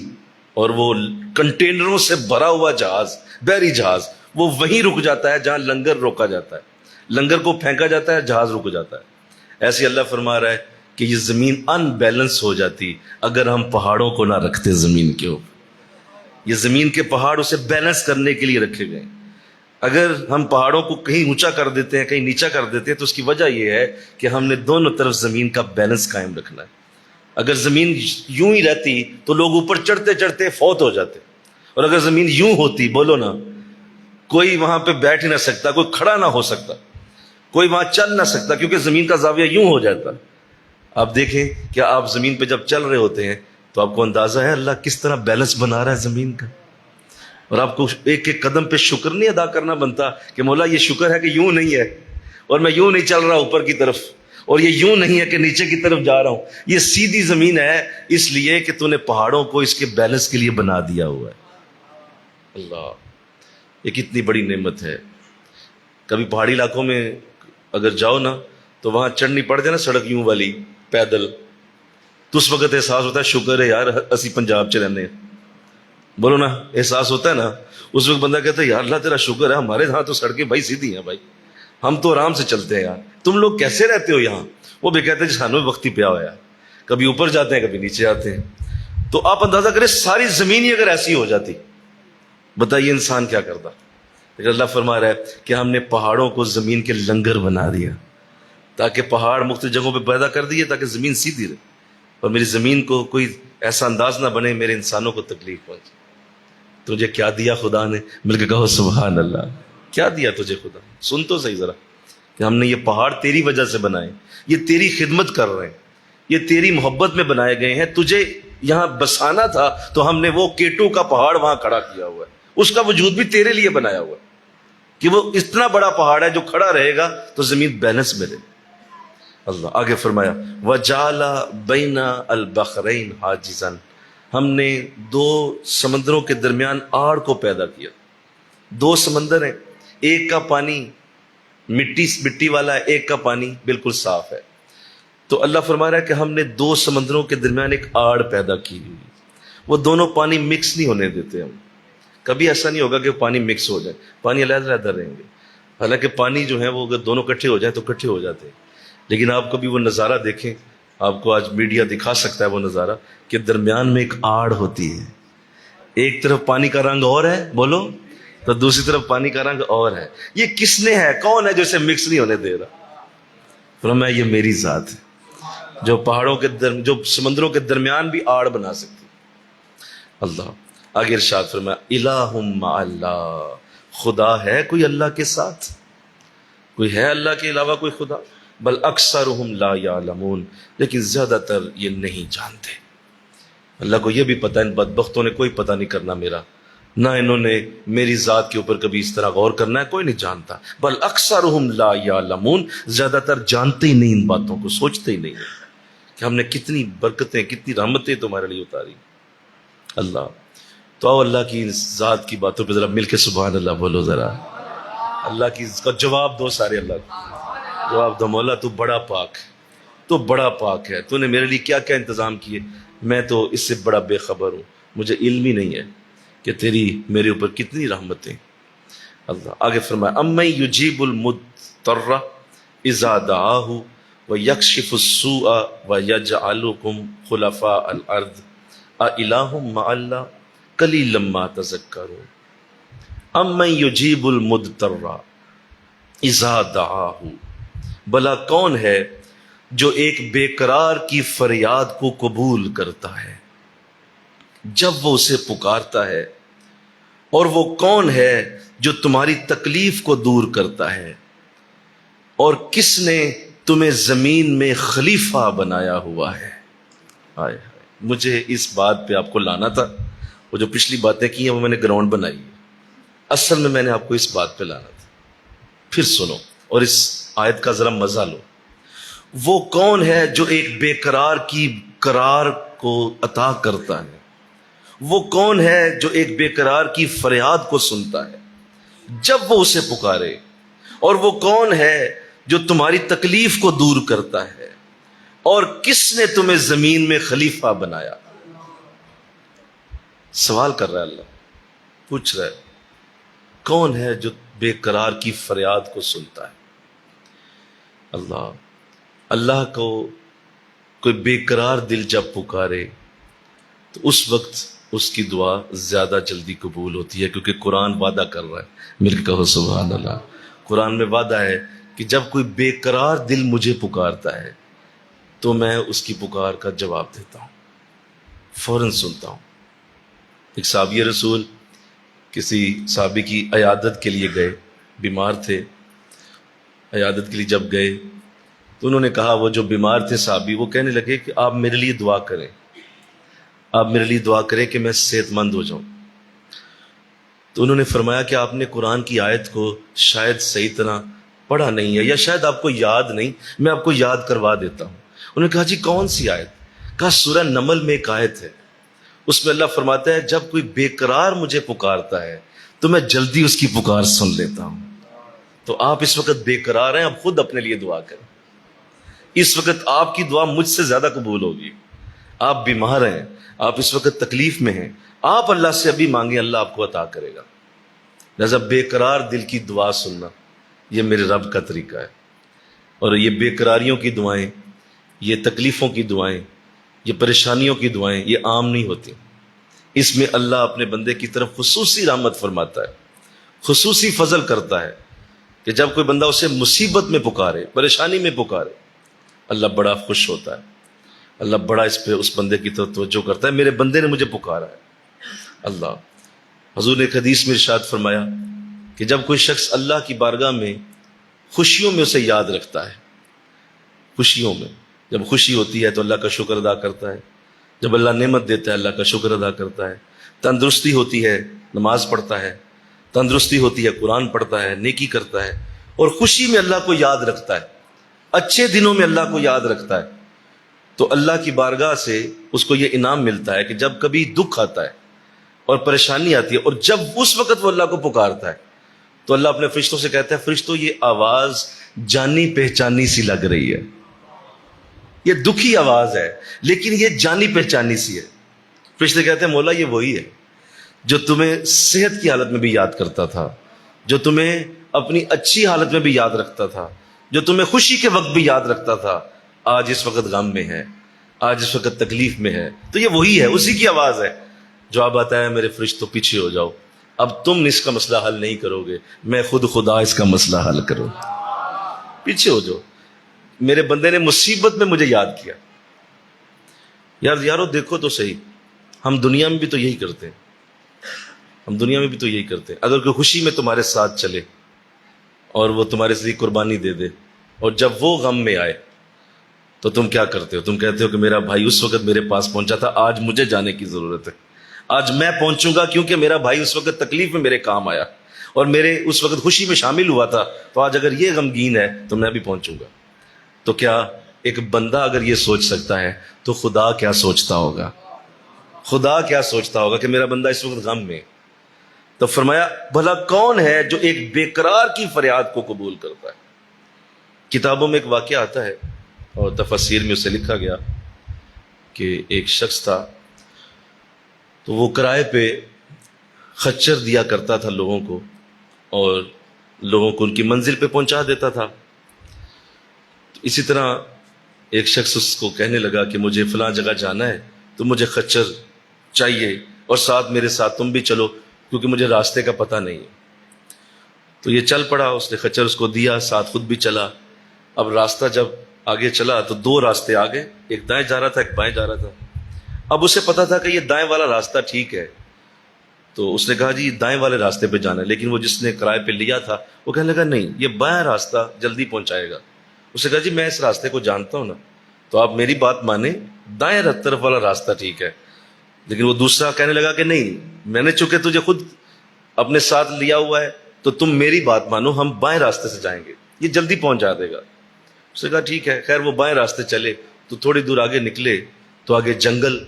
S1: اور وہ کنٹینروں سے بھرا ہوا جہاز، بحری جہاز، وہ وہیں رک جاتا ہے جہاں لنگر روکا جاتا ہے. لنگر کو پھینکا جاتا ہے، جہاز رک جاتا ہے. ایسے اللہ فرما رہا ہے کہ یہ زمین ان بیلنس ہو جاتی اگر ہم پہاڑوں کو نہ رکھتے زمین کے اوپر. یہ زمین کے پہاڑ اسے بیلنس کرنے کے لیے رکھے گئے. اگر ہم پہاڑوں کو کہیں اونچا کر دیتے ہیں، کہیں نیچا کر دیتے ہیں، تو اس کی وجہ یہ ہے کہ ہم نے دونوں طرف زمین کا بیلنس قائم رکھنا ہے. اگر زمین یوں ہی رہتی تو لوگ اوپر چڑھتے چڑھتے فوت ہو جاتے، اور اگر زمین یوں ہوتی، بولو نا، کوئی وہاں پہ بیٹھ ہی نہ سکتا، کوئی کھڑا نہ ہو سکتا، کوئی وہاں چل نہ سکتا، کیونکہ زمین کا زاویہ یوں ہو جاتا. آپ دیکھیں کہ آپ زمین پہ جب چل رہے ہوتے ہیں تو آپ کو اندازہ ہے اللہ کس طرح بیلنس بنا رہا ہے زمین کا. اور آپ کو ایک ایک قدم پہ شکر نہیں ادا کرنا بنتا کہ مولا یہ شکر ہے کہ یوں نہیں ہے اور میں یوں نہیں چل رہا اوپر کی طرف، اور یہ یوں نہیں ہے کہ نیچے کی طرف جا رہا ہوں. یہ سیدھی زمین ہے اس لیے کہ تو نے پہاڑوں کو اس کے بیلنس کے لیے بنا دیا ہوا ہے. اللہ، یہ کتنی بڑی نعمت ہے. کبھی پہاڑی علاقوں میں اگر جاؤ نا تو وہاں چڑھنی پڑ جائے نا سڑک یوں والی پیدل، تو اس وقت احساس ہوتا ہے شکر ہے یار اسی پنجاب چ رہنے. بولو نا، احساس ہوتا ہے نا. اس وقت بندہ کہتا ہے یار اللہ تیرا شکر ہے، ہمارے یہاں تو سڑکیں بھائی سیدھی ہیں، بھائی ہم تو آرام سے چلتے ہیں یار، تم لوگ کیسے رہتے ہو یہاں؟ وہ بھی کہتے ہیں سانو وقتی پیا ہوا ہے. کبھی اوپر جاتے ہیں کبھی نیچے آتے ہیں. تو آپ اندازہ کریں ساری زمین ہی اگر ایسی ہو جاتی, بتائیے انسان کیا کرتا. لیکن اللہ فرما رہا ہے کہ ہم نے پہاڑوں کو زمین کے لنگر بنا دیا, تاکہ پہاڑ مختلف جگہوں پہ پیدا کر دیے تاکہ زمین سیدھی رہے, اور میری زمین کو کوئی ایسا انداز نہ بنے میرے انسانوں کو تکلیف پہنچے. تجھے کیا دیا خدا نے؟ مل کے کہو سبحان اللہ. کیا دیا تجھے خدا؟ سن تو صحیح ذرا, کہ ہم نے یہ پہاڑ تیری وجہ سے بنائے, یہ تیری خدمت کر رہے ہیں, یہ تیری محبت میں بنائے گئے ہیں. تجھے یہاں بسانا تھا تو ہم نے وہ کیٹو کا پہاڑ وہاں کھڑا کیا ہوا ہے, اس کا وجود بھی تیرے لیے بنایا ہوا ہے کہ وہ اتنا بڑا پہاڑ ہے جو کھڑا رہے گا تو زمین بیلنس میں رہے. اللہ آگے فرمایا وَجَعَلَ بَيْنَ الْبَحْرَيْنِ حَاجِزًا, ہم نے دو سمندروں کے درمیان آڑ کو پیدا کیا. دو سمندر ہیں, ایک کا پانی مٹی والا ہے, ایک کا پانی بالکل صاف ہے. تو اللہ فرما رہا ہے کہ ہم نے دو سمندروں کے درمیان ایک آڑ پیدا کی ہوئی. وہ دونوں پانی مکس نہیں ہونے دیتے ہم. کبھی ایسا نہیں ہوگا کہ پانی مکس ہو جائے, پانی علیحدہ علیحدہ رہیں گے. حالانکہ پانی جو ہے وہ اگر دونوں اکٹھے ہو جائیں تو اکٹھے ہو جاتے ہیں. لیکن آپ کبھی وہ نظارہ دیکھیں, آپ کو آج میڈیا دکھا سکتا ہے وہ نظارہ, کہ درمیان میں ایک آڑ ہوتی ہے. ایک طرف پانی کا رنگ اور ہے, بولو, تو دوسری طرف پانی کا رنگ اور ہے. یہ کس نے ہے, کون ہے جو اسے مکس نہیں ہونے دے رہا؟ فرمایا یہ میری ذات ہے جو پہاڑوں کے جو سمندروں کے درمیان بھی آڑ بنا سکتی. اللہ آگے ارشاد فرمایا الہ مع اللہ, خدا ہے کوئی اللہ کے ساتھ؟ کوئی ہے اللہ کے علاوہ کوئی خدا؟ بل اکثرہم لا یعلمون, لیکن زیادہ تر یہ نہیں جانتے. اللہ کو یہ بھی پتہ, ان بدبختوں نے کوئی پتہ نہیں کرنا میرا, نہ انہوں نے میری ذات کے اوپر کبھی اس طرح غور کرنا ہے, کوئی نہیں جانتا. بل اکثرہم لا یعلمون, زیادہ تر جانتے ہی نہیں ان باتوں کو, سوچتے ہی نہیں کہ ہم نے کتنی برکتیں کتنی رحمتیں تمہارے لیے اتاری. اللہ تو آؤ اللہ کی ذات کی باتوں پہ ذرا مل کے سبحان اللہ بولو ذرا. اللہ کی کا جواب دو سارے, اللہ کو جواب دو. مولا تو بڑا پاک ہے, تو بڑا پاک ہے, تو نے میرے لیے کیا کیا انتظام کیے, میں تو اس سے بڑا بے خبر ہوں, مجھے علم ہی نہیں ہے کہ تیری میرے اوپر کتنی رحمتیں. اللہ آگے فرمایا امن یجیب المضطر اذا دعاہ ویکشف السوء ویجعلکم خلفاء الارض االہ مع اللہ قلیلا ما تذکرون. امن یجیب المضطر اذا دعاہ, بھلا کون ہے جو ایک بے قرار کی فریاد کو قبول کرتا ہے جب وہ اسے پکارتا ہے, اور وہ کون ہے جو تمہاری تکلیف کو دور کرتا ہے, اور کس نے تمہیں زمین میں خلیفہ بنایا ہوا ہے. آئے مجھے اس بات پہ آپ کو لانا تھا, وہ جو پچھلی باتیں کی ہیں وہ میں نے گراؤنڈ بنائی ہے, اصل میں میں نے آپ کو اس بات پہ لانا تھا. پھر سنو اور اس آیت کا ذرا مزہ لو. وہ کون ہے جو ایک بے قرار کی قرار کو عطا کرتا ہے, وہ کون ہے جو ایک بے قرار کی فریاد کو سنتا ہے جب وہ اسے پکارے, اور وہ کون ہے جو تمہاری تکلیف کو دور کرتا ہے, اور کس نے تمہیں زمین میں خلیفہ بنایا. سوال کر رہا ہے اللہ, پوچھ رہا ہے کون ہے جو بے قرار کی فریاد کو سنتا ہے. اللہ کو کوئی بے قرار دل جب پکارے تو اس وقت اس کی دعا زیادہ جلدی قبول ہوتی ہے, کیونکہ قرآن وعدہ کر رہا ہے. مل کے کہو سبحان اللہ. قرآن میں وعدہ ہے کہ جب کوئی بے قرار دل مجھے پکارتا ہے تو میں اس کی پکار کا جواب دیتا ہوں, فوراً سنتا ہوں. ایک صحابی رسول کسی صحابی کی عیادت کے لیے گئے, بیمار تھے. عیادت کے لیے جب گئے تو انہوں نے کہا, وہ جو بیمار تھے صحابی, وہ کہنے لگے کہ آپ میرے لیے دعا کریں, آپ میرے لیے دعا کریں کہ میں صحت مند ہو جاؤں. تو انہوں نے فرمایا کہ آپ نے قرآن کی آیت کو شاید صحیح طرح پڑھا نہیں ہے, یا شاید آپ کو یاد نہیں, میں آپ کو یاد کروا دیتا ہوں. انہوں نے کہا جی کون سی آیت؟ کہا سورہ نمل میں ایک آیت ہے, اس میں اللہ فرماتا ہے جب کوئی بے قرار مجھے پکارتا ہے تو میں جلدی اس کی پکار سن لیتا ہوں. تو آپ اس وقت بے قرار ہیں, آپ خود اپنے لیے دعا کریں. اس وقت آپ کی دعا مجھ سے زیادہ قبول ہوگی. آپ بیمار ہیں, آپ اس وقت تکلیف میں ہیں, آپ اللہ سے ابھی مانگیں, اللہ آپ کو عطا کرے گا. لہذا بے قرار دل کی دعا سننا یہ میرے رب کا طریقہ ہے. اور یہ بے قراریوں کی دعائیں, یہ تکلیفوں کی دعائیں, یہ پریشانیوں کی دعائیں یہ عام نہیں ہوتی، اس میں اللہ اپنے بندے کی طرف خصوصی رحمت فرماتا ہے، خصوصی فضل کرتا ہے کہ جب کوئی بندہ اسے مصیبت میں پکارے، پریشانی میں پکارے، اللہ بڑا خوش ہوتا ہے، اللہ بڑا اس پہ اس بندے کی طرف توجہ کرتا ہے، میرے بندے نے مجھے پکارا ہے۔ اللہ حضور نے ایک حدیث میں ارشاد فرمایا کہ جب کوئی شخص اللہ کی بارگاہ میں خوشیوں میں اسے یاد رکھتا ہے، خوشیوں میں جب خوشی ہوتی ہے تو اللہ کا شکر ادا کرتا ہے، جب اللہ نعمت دیتا ہے اللہ کا شکر ادا کرتا ہے، تندرستی ہوتی ہے نماز پڑھتا ہے، تندرستی ہوتی ہے قرآن پڑھتا ہے، نیکی کرتا ہے، اور خوشی میں اللہ کو یاد رکھتا ہے، اچھے دنوں میں اللہ کو یاد رکھتا ہے، تو اللہ کی بارگاہ سے اس کو یہ انعام ملتا ہے کہ جب کبھی دکھ آتا ہے اور پریشانی آتی ہے اور جب اس وقت وہ اللہ کو پکارتا ہے تو اللہ اپنے فرشتوں سے کہتا ہے فرشتوں یہ آواز جانی پہچانی سی لگ رہی ہے، یہ دکھی آواز ہے لیکن یہ جانی پہچانی سی ہے۔ فرشتے کہتے ہیں مولا یہ وہی ہے جو تمہیں صحت کی حالت میں بھی یاد کرتا تھا، جو تمہیں اپنی اچھی حالت میں بھی یاد رکھتا تھا، جو تمہیں خوشی کے وقت بھی یاد رکھتا تھا، آج اس وقت غم میں ہے، آج اس وقت تکلیف میں ہے، تو یہ وہی ہے، اسی کی آواز ہے۔ جواب آتا ہے میرے فرشتوں پیچھے ہو جاؤ، اب تم اس کا مسئلہ حل نہیں کرو گے، میں خود خدا اس کا مسئلہ حل کروں، پیچھے ہو جاؤ، میرے بندے نے مصیبت میں مجھے یاد کیا۔ یارو دیکھو تو صحیح، ہم دنیا میں بھی تو یہی کرتے ہیں، ہم دنیا میں بھی تو یہی کرتے ہیں، اگر کوئی خوشی میں تمہارے ساتھ چلے اور وہ تمہارے لیے قربانی دے دے اور جب وہ غم میں آئے تو تم کیا کرتے ہو؟ تم کہتے ہو کہ میرا بھائی اس وقت میرے پاس پہنچا تھا، آج مجھے جانے کی ضرورت ہے، آج میں پہنچوں گا کیونکہ میرا بھائی اس وقت تکلیف میں میرے کام آیا اور میرے اس وقت خوشی میں شامل ہوا تھا، تو آج اگر یہ غمگین ہے تو میں بھی پہنچوں گا۔ تو کیا ایک بندہ اگر یہ سوچ سکتا ہے تو خدا کیا سوچتا ہوگا؟ خدا کیا سوچتا ہوگا کہ میرا بندہ اس وقت غم میں؟ تو فرمایا بھلا کون ہے جو ایک بے قرار کی فریاد کو قبول کرتا ہے؟ کتابوں میں ایک واقعہ آتا ہے اور تفسیر میں اسے لکھا گیا کہ ایک شخص تھا تو وہ کرائے پہ خچر دیا کرتا تھا لوگوں کو اور لوگوں کو ان کی منزل پہ پہنچا دیتا تھا۔ اسی طرح ایک شخص اس کو کہنے لگا کہ مجھے فلاں جگہ جانا ہے تو مجھے خچر چاہیے اور ساتھ میرے ساتھ تم بھی چلو کیونکہ مجھے راستے کا پتہ نہیں ہے۔ تو یہ چل پڑا، اس نے خچر اس کو دیا، ساتھ خود بھی چلا۔ اب راستہ جب آگے چلا تو دو راستے آگے، ایک دائیں جا رہا تھا ایک بائیں جا رہا تھا۔ اب اسے پتا تھا کہ یہ دائیں والا راستہ ٹھیک ہے تو اس نے کہا جی دائیں والے راستے پہ جانا ہے، لیکن وہ جس نے کرائے پہ لیا تھا وہ کہنے لگا نہیں یہ بائیں راستہ جلدی پہنچائے گا۔ اس نے کہا جی میں اس راستے کو جانتا ہوں نا، تو آپ میری بات مانیں، دائیں طرف والا راستہ ٹھیک ہے۔ لیکن وہ دوسرا کہنے لگا کہ نہیں میں نے چونکہ تجھے خود اپنے ساتھ لیا ہوا ہے تو تم میری بات مانو، ہم بائیں راستے سے جائیں گے، یہ جلدی پہنچا دے گا۔ اس نے کہا ٹھیک ہے۔ خیر وہ بائیں راستے چلے تو تھوڑی دور آگے نکلے تو آگے جنگل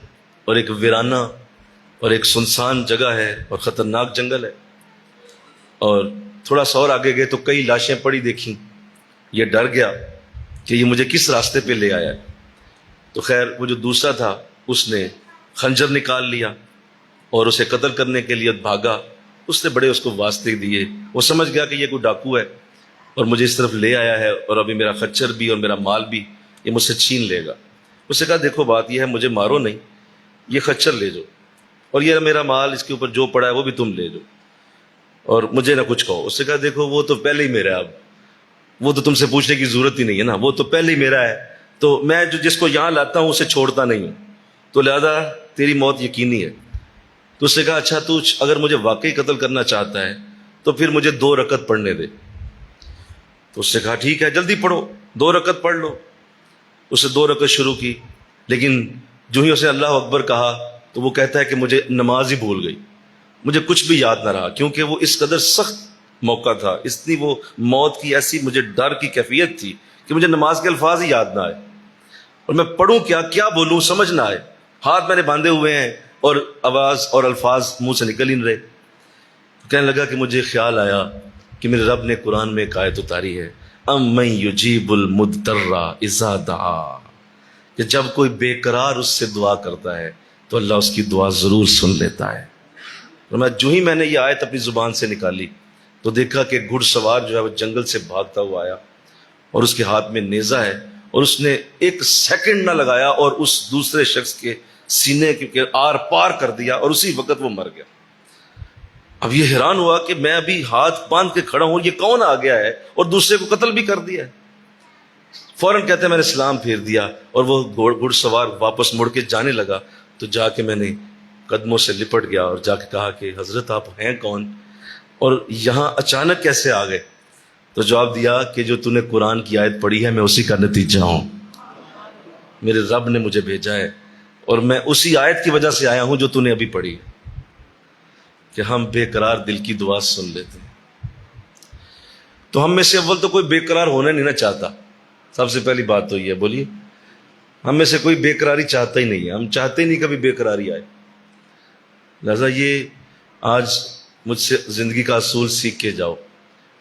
S1: اور ایک ویرانہ اور ایک سنسان جگہ ہے اور خطرناک جنگل ہے، اور تھوڑا سا اور آگے گئے تو کئی لاشیں پڑی دیکھیں۔ یہ ڈر گیا کہ یہ مجھے کس راستے پہ لے آیا ہے، تو خیر وہ جو دوسرا تھا اس نے خنجر نکال لیا اور اسے قتل کرنے کے لیے بھاگا۔ اس نے بڑے اس کو واسطے دیے، وہ سمجھ گیا کہ یہ کوئی ڈاکو ہے اور مجھے اس طرف لے آیا ہے اور ابھی میرا خچر بھی اور میرا مال بھی یہ مجھ سے چھین لے گا۔ اس نے کہا دیکھو بات یہ ہے مجھے مارو نہیں، یہ خچر لے جاؤ اور یہ میرا مال اس کے اوپر جو پڑا ہے وہ بھی تم لے جاؤ اور مجھے نہ کچھ کہو۔ اس نے کہا دیکھو وہ تو پہلے ہی میرا ہے، اب وہ تو تم سے پوچھنے کی ضرورت ہی نہیں ہے نا، وہ تو پہلے ہی میرا ہے، تو میں جو جس کو یہاں لاتا ہوں اسے چھوڑتا نہیں ہوں، تو لہذا تیری موت یقینی ہے۔ تو اس نے کہا اچھا تو اگر مجھے واقعی قتل کرنا چاہتا ہے تو پھر مجھے 2 رکعت پڑھنے دے۔ تو اس نے کہا ٹھیک ہے جلدی پڑھو، 2 رکعت پڑھ لو۔ اس نے 2 رکعت شروع کی، لیکن جو ہی اسے اللہ اکبر کہا تو وہ کہتا ہے کہ مجھے نماز ہی بھول گئی، مجھے کچھ بھی یاد نہ رہا، کیونکہ وہ اس قدر سخت موقع تھا، اتنی وہ موت کی ایسی مجھے ڈر کی کیفیت تھی کہ مجھے نماز کے الفاظ ہی یاد نہ آئے اور میں پڑھوں کیا بولوں سمجھ نہ آئے، ہاتھ میں نے باندھے ہوئے ہیں اور آواز اور الفاظ منہ سے نکل ہی نہیں رہے۔ کہنے لگا کہ مجھے خیال آیا کہ میرے رب نے قرآن میں ایک آیت اتاری ہے امن یجیب المضطر اذا دعا، کہ جب کوئی بے قرار اس سے دعا کرتا ہے تو اللہ اس کی دعا ضرور سن لیتا ہے۔ اور جو ہی میں نے یہ آیت اپنی زبان سے نکالی تو دیکھا کہ گھڑ سوار جو ہے وہ جنگل سے بھاگتا ہوا آیا اور اس کے ہاتھ میں نیزہ ہے اور اس نے ایک سیکنڈ نہ لگایا اور اس دوسرے شخص کے سینے کے آر پار کر دیا اور اسی وقت وہ مر گیا۔ اب یہ حیران ہوا کہ میں ابھی ہاتھ باندھ کے کھڑا ہوں، یہ کون آ گیا ہے اور دوسرے کو قتل بھی کر دیا ہے۔ فوراً کہتے ہیں میں نے سلام پھیر دیا اور وہ گھڑ سوار واپس مڑ کے جانے لگا، تو جا کے میں نے قدموں سے لپٹ گیا اور جا کے کہا کہ حضرت آپ ہیں کون اور یہاں اچانک کیسے آ گئے؟ تو جواب دیا کہ جو تو نے قرآن کی آیت پڑھی ہے میں اسی کا نتیجہ ہوں، میرے رب نے مجھے بھیجا ہے اور میں اسی آیت کی وجہ سے آیا ہوں جو تو نے ابھی پڑھی ہے، کہ ہم بے قرار دل کی دعا سن لیتے ہیں۔ تو ہم میں سے اول تو کوئی بے قرار ہونا نہیں نہ چاہتا، سب سے پہلی بات تو یہ ہے، بولیے ہم میں سے کوئی بے قراری چاہتا ہی نہیں ہے، ہم چاہتے ہی نہیں کبھی بے قراری آئے۔ لہذا یہ آج مجھ سے زندگی کا اصول سیکھ کے جاؤ،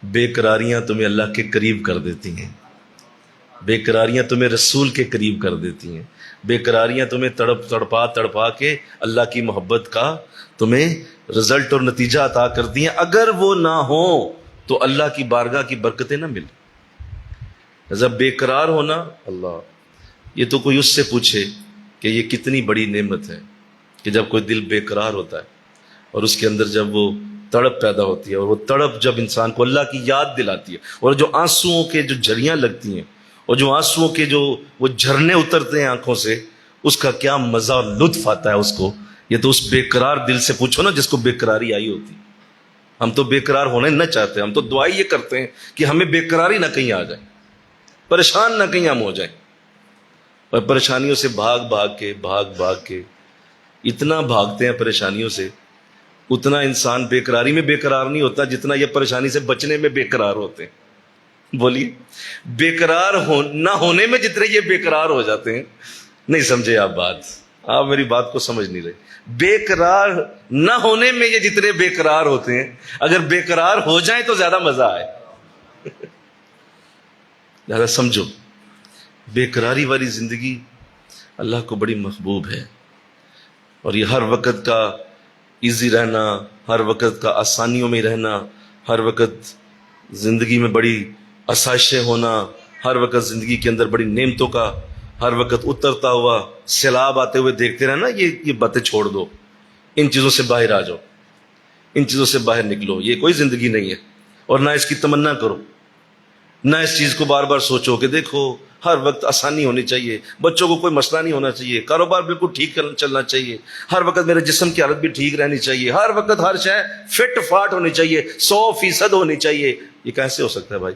S1: بے قراریاں تمہیں اللہ کے قریب کر دیتی ہیں، بے قراریاں تمہیں رسول کے قریب کر دیتی ہیں، بے قراریاں تمہیں تڑپا کے اللہ کی محبت کا تمہیں رزلٹ اور نتیجہ عطا کرتی ہیں۔ اگر وہ نہ ہو تو اللہ کی بارگاہ کی برکتیں نہ ملیں۔ لہذا بے قرار ہونا، اللہ یہ تو کوئی اس سے پوچھے کہ یہ کتنی بڑی نعمت ہے کہ جب کوئی دل بے قرار ہوتا ہے اور اس کے اندر جب وہ تڑپ پیدا ہوتی ہے اور وہ تڑپ جب انسان کو اللہ کی یاد دلاتی ہے اور جو آنسوؤں کے جو جھریاں لگتی ہیں اور جو آنسوؤں کے جو وہ جھرنے اترتے ہیں آنکھوں سے، اس کا کیا مزہ اور لطف آتا ہے اس کو، یہ تو اس بے قرار دل سے پوچھو نا جس کو بے قراری آئی ہوتی۔ ہم تو بے قرار ہونا نہ چاہتے، ہم تو دعا یہ کرتے ہیں کہ ہمیں بے قراری نہ کہیں آ جائے، پریشان نہ کہیں ہم ہو جائیں، اور پریشانیوں سے بھاگ بھاگ کے اتنا بھاگتے ہیں پریشانیوں سے، اتنا انسان بے قراری میں بے قرار نہیں ہوتا جتنا یہ پریشانی سے بچنے میں بے قرار ہوتے ہیں۔ بولیے بے قرار نہ ہونے میں جتنے یہ بے قرار ہو جاتے ہیں، نہیں سمجھے آپ بات، آپ میری بات کو سمجھ نہیں رہے۔ بے قرار نہ ہونے میں یہ جتنے بے قرار ہوتے ہیں، اگر بے قرار ہو جائیں تو زیادہ مزہ آئے۔ لہذا سمجھو بے قراری والی زندگی اللہ کو بڑی محبوب ہے، اور یہ ہر وقت کا ایزی رہنا، ہر وقت کا آسانیوں میں رہنا، ہر وقت زندگی میں بڑی آسائشیں ہونا، ہر وقت زندگی کے اندر بڑی نعمتوں کا، ہر وقت اترتا ہوا سیلاب آتے ہوئے دیکھتے رہنا، یہ باتیں چھوڑ دو، ان چیزوں سے باہر آ جاؤ، ان چیزوں سے باہر نکلو، یہ کوئی زندگی نہیں ہے، اور نہ اس کی تمنا کرو، نہ اس چیز کو بار بار سوچو کہ دیکھو ہر وقت آسانی ہونی چاہیے، بچوں کو کوئی مسئلہ نہیں ہونا چاہیے، کاروبار بالکل ٹھیک چلنا چاہیے، ہر وقت میرے جسم کی حالت بھی ٹھیک رہنی چاہیے، ہر وقت ہر شے فٹ فاٹ ہونی چاہیے، 100% ہونی چاہیے۔ یہ کیسے ہو سکتا ہے بھائی؟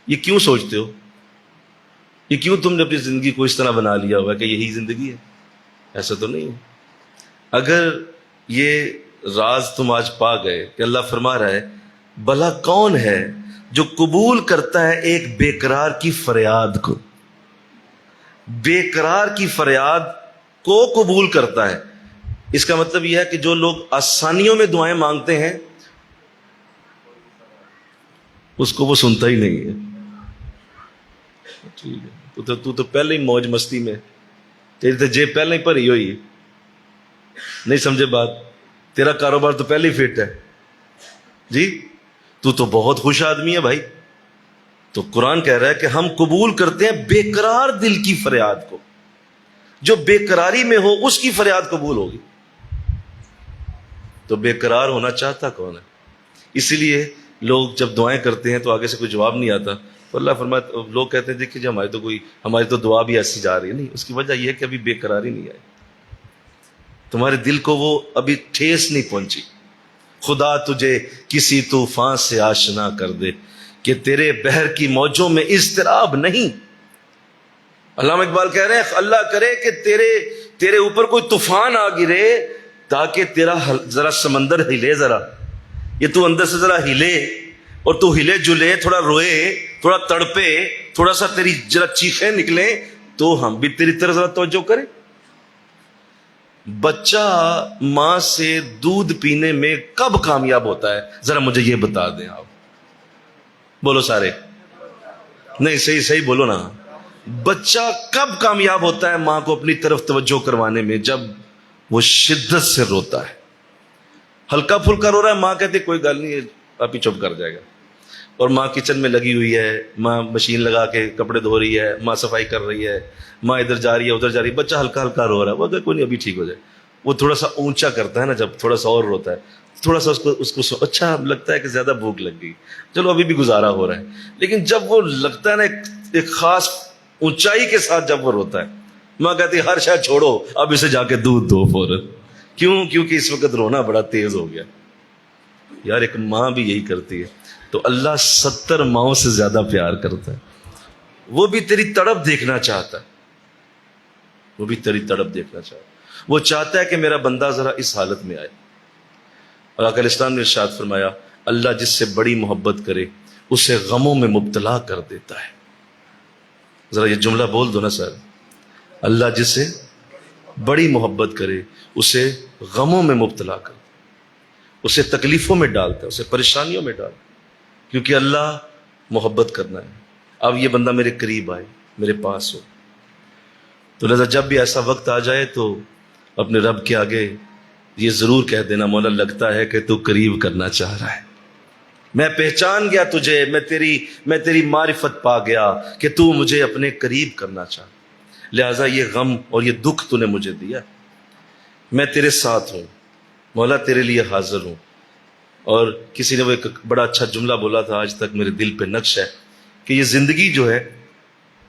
S1: یہ کیوں سوچتے ہو؟ یہ کیوں تم نے اپنی زندگی کو اس طرح بنا لیا ہوا کہ یہی زندگی ہے؟ ایسا تو نہیں ہے۔ اگر یہ راز تم آج پا گئے کہ اللہ فرما رہا ہے بھلا کون ہے جو قبول کرتا ہے ایک بے قرار کی فریاد کو، بے قرار کی فریاد کو قبول کرتا ہے، اس کا مطلب یہ ہے کہ جو لوگ آسانیوں میں دعائیں مانگتے ہیں اس کو وہ سنتا ہی نہیں ہے۔ ٹھیک ہے، تو پہلے ہی موج مستی میں، تیری تو جیب پہلے ہی بھری ہوئی ہے، نہیں سمجھے بات، تیرا کاروبار تو پہلے ہی فٹ ہے جی، تو بہت خوش آدمی ہے بھائی۔ تو قرآن کہہ رہا ہے کہ ہم قبول کرتے ہیں بے قرار دل کی فریاد کو، جو بے قراری میں ہو اس کی فریاد قبول ہوگی۔ تو بے قرار ہونا چاہتا کون ہے؟ اسی لیے لوگ جب دعائیں کرتے ہیں تو آگے سے کوئی جواب نہیں آتا، تو اللہ فرماتا، لوگ کہتے ہیں دیکھیے ہماری تو دعا بھی ایسی جا رہی ہے، نہیں، اس کی وجہ یہ ہے کہ ابھی بے قراری نہیں آئی، تمہارے دل کو وہ ابھی ٹھیس نہیں پہنچی۔ خدا تجھے کسی طوفان سے آشنا کر دے کہ تیرے بحر کی موجوں میں اضطراب نہیں۔ علامہ اقبال کہہ رہے ہیں اللہ کرے کہ تیرے اوپر کوئی طوفان آ گرے تاکہ تیرا ذرا سمندر ہلے، ذرا یہ تو اندر سے ذرا ہلے، اور تو ہلے جلے، تھوڑا روئے، تھوڑا تڑپے، تھوڑا سا تیری ذرا چیخیں نکلیں تو ہم بھی تیری طرف ذرا توجہ کریں۔ بچہ ماں سے دودھ پینے میں کب کامیاب ہوتا ہے؟ ذرا مجھے یہ بتا دیں آپ، بولو سارے، نہیں صحیح بولو نا، بچہ کب کامیاب ہوتا ہے ماں کو اپنی طرف توجہ کروانے میں؟ جب وہ شدت سے روتا ہے، ہلکا پھلکا رو رہا ہے، ماں کہتی کوئی گل نہیں، آپ ہی چپ کر جائے گا، اور ماں کچن میں لگی ہوئی ہے، ماں مشین لگا کے کپڑے دھو رہی ہے، ماں صفائی کر رہی ہے، ماں ادھر جا رہی ہے ادھر جا رہی ہے، بچہ ہلکا ہلکا رو رہا ہے، وہ اگر کوئی نہیں ابھی ٹھیک ہو جائے، وہ تھوڑا سا اونچا کرتا ہے نا، جب تھوڑا سا اور روتا ہے تھوڑا سا اس کو اچھا لگتا ہے کہ زیادہ بھوک لگ گئی، چلو ابھی بھی گزارا ہو رہا ہے. لیکن جب وہ لگتا ہے نا ایک خاص اونچائی کے ساتھ جب وہ روتا ہے، ماں کہتی ہے ہر شاید چھوڑو، اب اسے جا کے دودھ دو فوراً. کیوں؟ کیونکہ اس وقت رونا بڑا تیز ہو گیا. یار ایک ماں بھی یہی کرتی ہے. تو اللہ 70 ماؤں سے زیادہ پیار کرتا ہے. وہ بھی تیری تڑپ دیکھنا چاہتا ہے، وہ بھی تیری تڑپ دیکھنا چاہتا ہے. وہ چاہتا ہے کہ میرا بندہ ذرا اس حالت میں آئے. اور آقا الاسلام نے ارشاد فرمایا اللہ جس سے بڑی محبت کرے اسے غموں میں مبتلا کر دیتا ہے. ذرا یہ جملہ بول دو نا سر. اللہ جس سے بڑی محبت کرے اسے غموں میں مبتلا کر، اسے تکلیفوں میں ڈالتا ہے، اسے پریشانیوں میں ڈالتا ہے، کیونکہ اللہ محبت کرنا ہے. اب یہ بندہ میرے قریب آئے، میرے پاس ہو. تو لہذا جب بھی ایسا وقت آ جائے تو اپنے رب کے آگے یہ ضرور کہہ دینا مولا لگتا ہے کہ تو قریب کرنا چاہ رہا ہے، میں پہچان گیا تجھے، میں تیری معرفت پا گیا کہ تو مجھے اپنے قریب کرنا چاہ، لہذا یہ غم اور یہ دکھ تو نے مجھے دیا، میں تیرے ساتھ ہوں مولا، تیرے لیے حاضر ہوں. اور کسی نے وہ ایک بڑا اچھا جملہ بولا تھا، آج تک میرے دل پہ نقش ہے، کہ یہ زندگی جو ہے،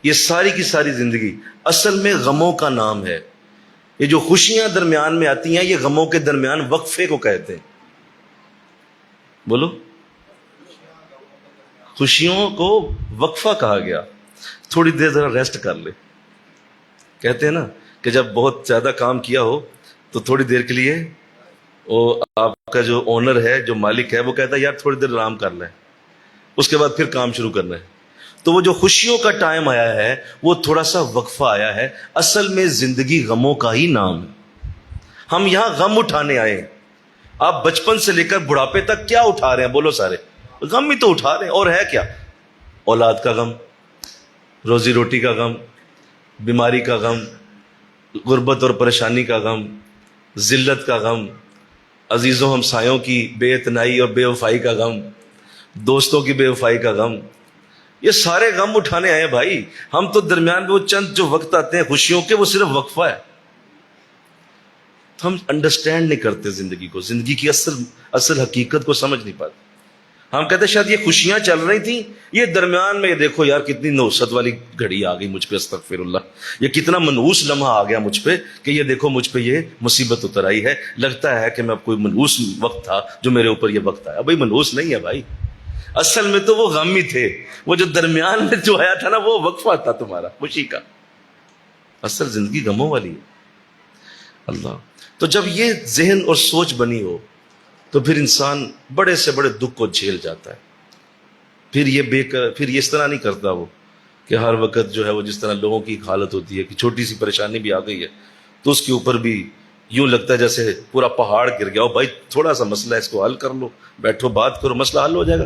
S1: یہ ساری کی ساری زندگی اصل میں غموں کا نام ہے. یہ جو خوشیاں درمیان میں آتی ہیں یہ غموں کے درمیان وقفے کو کہتے ہیں. بولو، خوشیوں کو وقفہ کہا گیا، تھوڑی دیر ذرا ریسٹ کر لے. کہتے ہیں نا کہ جب بہت زیادہ کام کیا ہو تو تھوڑی دیر کے لیے وہ آپ کا جو اونر ہے، جو مالک ہے، وہ کہتا ہے یار تھوڑی دیر آرام کر لیں، اس کے بعد پھر کام شروع کرنا ہے. تو وہ جو خوشیوں کا ٹائم آیا ہے وہ تھوڑا سا وقفہ آیا ہے. اصل میں زندگی غموں کا ہی نام ہے. ہم یہاں غم اٹھانے آئے ہیں. آپ بچپن سے لے کر بڑھاپے تک کیا اٹھا رہے ہیں؟ بولو سارے غم ہی تو اٹھا رہے ہیں. اور ہے کیا؟ اولاد کا غم، روزی روٹی کا غم، بیماری کا غم، غربت اور پریشانی کا غم، ذلت کا غم، عزیزوں ہمسایوں کی بے اتنائی اور بے وفائی کا غم، دوستوں کی بے وفائی کا غم. یہ سارے غم اٹھانے آئے بھائی. ہم تو درمیان میں وہ چند جو وقت آتے ہیں خوشیوں کے، وہ صرف وقفہ ہے. ہم انڈرسٹینڈ نہیں کرتے زندگی کو، زندگی کی اصل حقیقت کو سمجھ نہیں پاتے. ہم کہتے ہیں شاید یہ خوشیاں چل رہی تھیں، یہ درمیان میں یہ دیکھو یار کتنی نوست والی گھڑی آ گئی مجھ پہ، استغفر اللہ، یہ کتنا منحوس لمحہ آ گیا مجھ پہ کہ یہ دیکھو مجھ پہ یہ مصیبت اتر آئی ہے. لگتا ہے کہ میں اب کوئی منحوس وقت تھا جو میرے اوپر یہ وقت آیا. بھائی منحوس نہیں ہے بھائی، اصل میں تو وہ غم ہی تھے. وہ جو درمیان میں جو آیا تھا نا وہ وقفہ تھا تمہارا خوشی کا. اصل زندگی غموں والی ہے. اللہ. تو جب یہ ذہن اور سوچ بنی ہو تو پھر انسان بڑے سے بڑے دکھ کو جھیل جاتا ہے. پھر یہ اس طرح نہیں کرتا وہ کہ ہر وقت جو ہے وہ جس طرح لوگوں کی حالت ہوتی ہے کہ چھوٹی سی پریشانی بھی آ گئی ہے تو اس کے اوپر بھی یوں لگتا ہے جیسے پورا پہاڑ گر گیا ہو. بھائی تھوڑا سا مسئلہ ہے، اس کو حل کر لو، بیٹھو بات کرو، مسئلہ حل ہو جائے گا.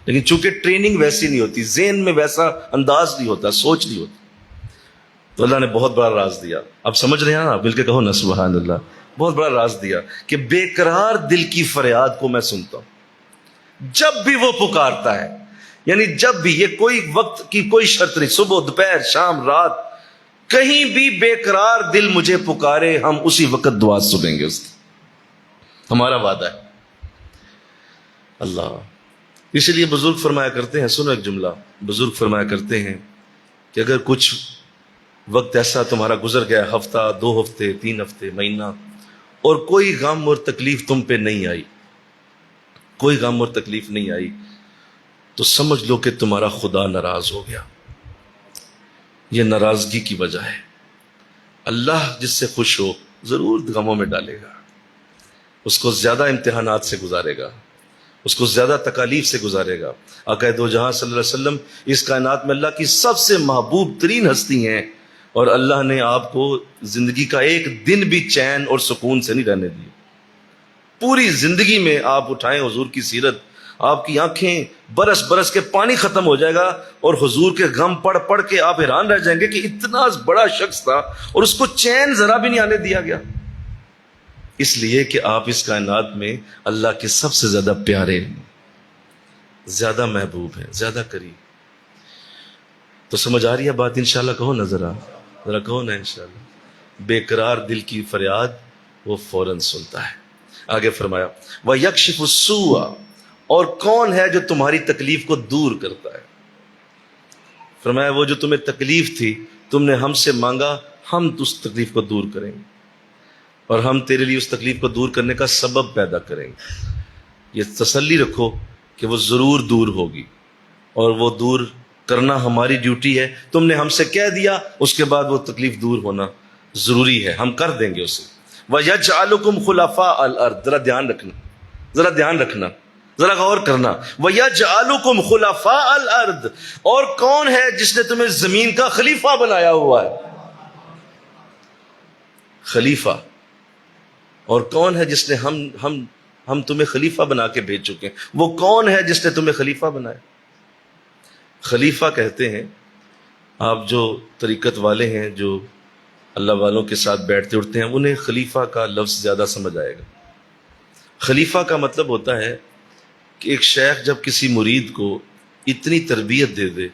S1: لیکن چونکہ ٹریننگ ویسی نہیں ہوتی، ذہن میں ویسا انداز نہیں ہوتا، سوچ نہیں ہوتی. تو اللہ نے بہت بڑا راز دیا. اب سمجھ رہے ہیں نا؟ مل کے کہو نا سبحان اللہ. بہت بڑا راز دیا کہ بے قرار دل کی فریاد کو میں سنتا ہوں جب بھی وہ پکارتا ہے. یعنی جب بھی، یہ کوئی وقت کی کوئی شرط نہیں، صبح دوپہر شام رات، کہیں بھی بے قرار دل مجھے پکارے، ہم اسی وقت دعا سنیں گے اس کی. ہمارا وعدہ ہے. اللہ. اسی لیے بزرگ فرمایا کرتے ہیں، سنو ایک جملہ، بزرگ فرمایا کرتے ہیں کہ اگر کچھ وقت ایسا تمہارا گزر گیا، ہفتہ، 2 ہفتے، 3 ہفتے، مہینہ، اور کوئی غم اور تکلیف تم پہ نہیں آئی، کوئی غم اور تکلیف نہیں آئی، تو سمجھ لو کہ تمہارا خدا ناراض ہو گیا. یہ ناراضگی کی وجہ ہے. اللہ جس سے خوش ہو ضرور غموں میں ڈالے گا، اس کو زیادہ امتحانات سے گزارے گا، اس کو زیادہ تکالیف سے گزارے گا. آقا دو جہاں صلی اللہ علیہ وسلم اس کائنات میں اللہ کی سب سے محبوب ترین ہستی ہیں، اور اللہ نے آپ کو زندگی کا ایک دن بھی چین اور سکون سے نہیں رہنے دی. پوری زندگی میں آپ اٹھائیں حضور کی سیرت، آپ کی آنکھیں برس برس کے پانی ختم ہو جائے گا، اور حضور کے غم پڑھ پڑھ کے آپ حیران رہ جائیں گے کہ اتنا بڑا شخص تھا اور اس کو چین ذرا بھی نہیں آنے دیا گیا. اس لیے کہ آپ اس کائنات میں اللہ کے سب سے زیادہ پیارے ہیں. زیادہ محبوب ہیں، زیادہ قریب. تو سمجھ آ رہی ہے بات؟ انشاءاللہ کہو نا، ذرا کہو نا انشاءاللہ. بے قرار دل کی فریاد وہ فوراً سنتا ہے. آگے فرمایا وَيَكْشِفُ السُّوءَ، اور کون ہے جو تمہاری تکلیف کو دور کرتا ہے. فرمایا وہ جو تمہیں تکلیف تھی، تم نے ہم سے مانگا، ہم اس تکلیف کو دور کریں گے، اور ہم تیرے لیے اس تکلیف کو دور کرنے کا سبب پیدا کریں گے. یہ تسلی رکھو کہ وہ ضرور دور ہوگی، اور وہ دور کرنا ہماری ڈیوٹی ہے. تم نے ہم سے کہہ دیا، اس کے بعد وہ تکلیف دور ہونا ضروری ہے، ہم کر دیں گے اسے. وَيَجْعَلُكُمْ خُلَفَاءَ الْأَرْضِ، ذرا دھیان رکھنا، ذرا غور کرنا. وَيَجْعَلُكُمْ خُلَفَاءَ الْأَرْضِ، اور کون ہے جس نے تمہیں زمین کا خلیفہ بنایا ہوا ہے؟ خلیفہ. اور کون ہے جس نے ہم تمہیں خلیفہ بنا کے بھیج چکے ہیں؟ وہ کون ہے جس نے تمہیں خلیفہ بنایا؟ خلیفہ کہتے ہیں، آپ جو طریقت والے ہیں، جو اللہ والوں کے ساتھ بیٹھتے اٹھتے ہیں، انہیں خلیفہ کا لفظ زیادہ سمجھ آئے گا. خلیفہ کا مطلب ہوتا ہے کہ ایک شیخ جب کسی مرید کو اتنی تربیت دے دے،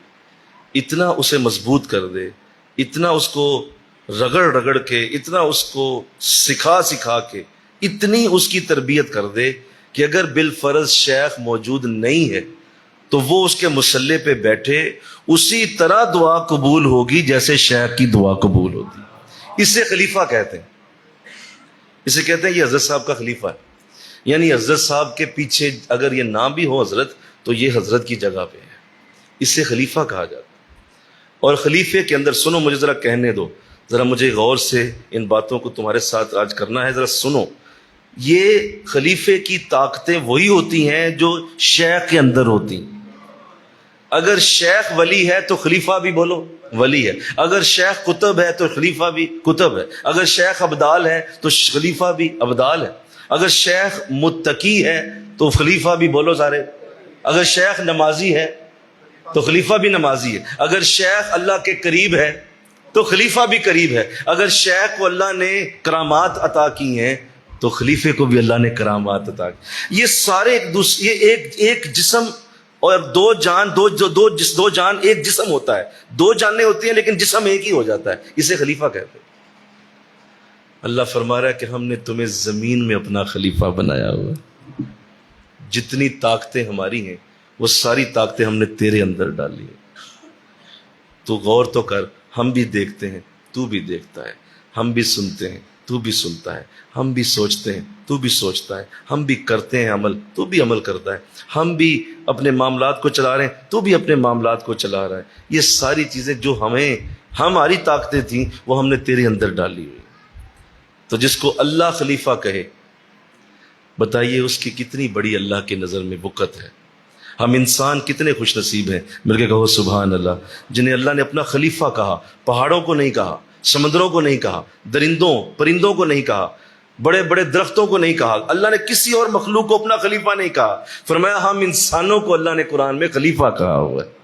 S1: اتنا اسے مضبوط کر دے، اتنا اس کو رگڑ کے، اتنا اس کو سکھا کے، اتنی اس کی تربیت کر دے کہ اگر بالفرض شیخ موجود نہیں ہے تو وہ اس کے مصلے پہ بیٹھے اسی طرح دعا قبول ہوگی جیسے شیخ کی دعا قبول ہوتی. اسے خلیفہ کہتے ہیں. اسے کہتے ہیں یہ حضرت صاحب کا خلیفہ ہے. یعنی حضرت صاحب کے پیچھے اگر یہ نام بھی ہو حضرت، تو یہ حضرت کی جگہ پہ ہے. اسے خلیفہ کہا جاتا ہے. اور خلیفے کے اندر، سنو مجھے ذرا کہنے دو، ذرا مجھے غور سے ان باتوں کو تمہارے ساتھ آج کرنا ہے، ذرا سنو. یہ خلیفے کی طاقتیں وہی ہوتی ہیں جو شیخ کے اندر ہوتی ہیں. اگر شیخ ولی ہے تو خلیفہ بھی بولو ولی ہے. اگر شیخ قطب ہے تو خلیفہ بھی قطب ہے. اگر شیخ ابدال ہے تو خلیفہ بھی ابدال ہے. اگر شیخ متقی ہے تو خلیفہ بھی بولو سارے. اگر شیخ نمازی ہے تو خلیفہ بھی نمازی ہے. اگر شیخ اللہ کے قریب ہے تو خلیفہ بھی قریب ہے. اگر شیخ کو اللہ نے کرامات عطا کی ہیں تو خلیفے کو بھی اللہ نے کرامات عطا کی. یہ سارے ایک جسم اور دو جان ایک جسم ہوتا ہے. دو جانیں ہوتی ہیں لیکن جسم ایک ہی ہو جاتا ہے. اسے خلیفہ کہتے ہیں. اللہ فرما رہا ہے کہ ہم نے تمہیں زمین میں اپنا خلیفہ بنایا ہوا. جتنی طاقتیں ہماری ہیں وہ ساری طاقتیں ہم نے تیرے اندر ڈالی ہیں. تو غور تو کر. ہم بھی دیکھتے ہیں، تو بھی دیکھتا ہے. ہم بھی سنتے ہیں، تو بھی سنتا ہے. ہم بھی سوچتے ہیں، تو بھی سوچتا ہے. ہم بھی کرتے ہیں عمل، تو بھی عمل کرتا ہے. ہم بھی اپنے معاملات کو چلا رہے ہیں، تو بھی اپنے معاملات کو چلا رہا ہے. یہ ساری چیزیں جو ہماری طاقتیں تھیں وہ ہم نے تیرے اندر ڈالی ہوئی. تو جس کو اللہ خلیفہ کہے، بتائیے اس کی کتنی بڑی اللہ کی نظر میں وقت ہے. ہم انسان کتنے خوش نصیب ہیں، مل کے کہو سبحان اللہ، جنہیں اللہ نے اپنا خلیفہ کہا. پہاڑوں کو نہیں کہا، سمندروں کو نہیں کہا، درندوں پرندوں کو نہیں کہا، بڑے بڑے درختوں کو نہیں کہا. اللہ نے کسی اور مخلوق کو اپنا خلیفہ نہیں کہا. فرمایا ہم انسانوں کو اللہ نے قرآن میں خلیفہ کہا ہوا ہے.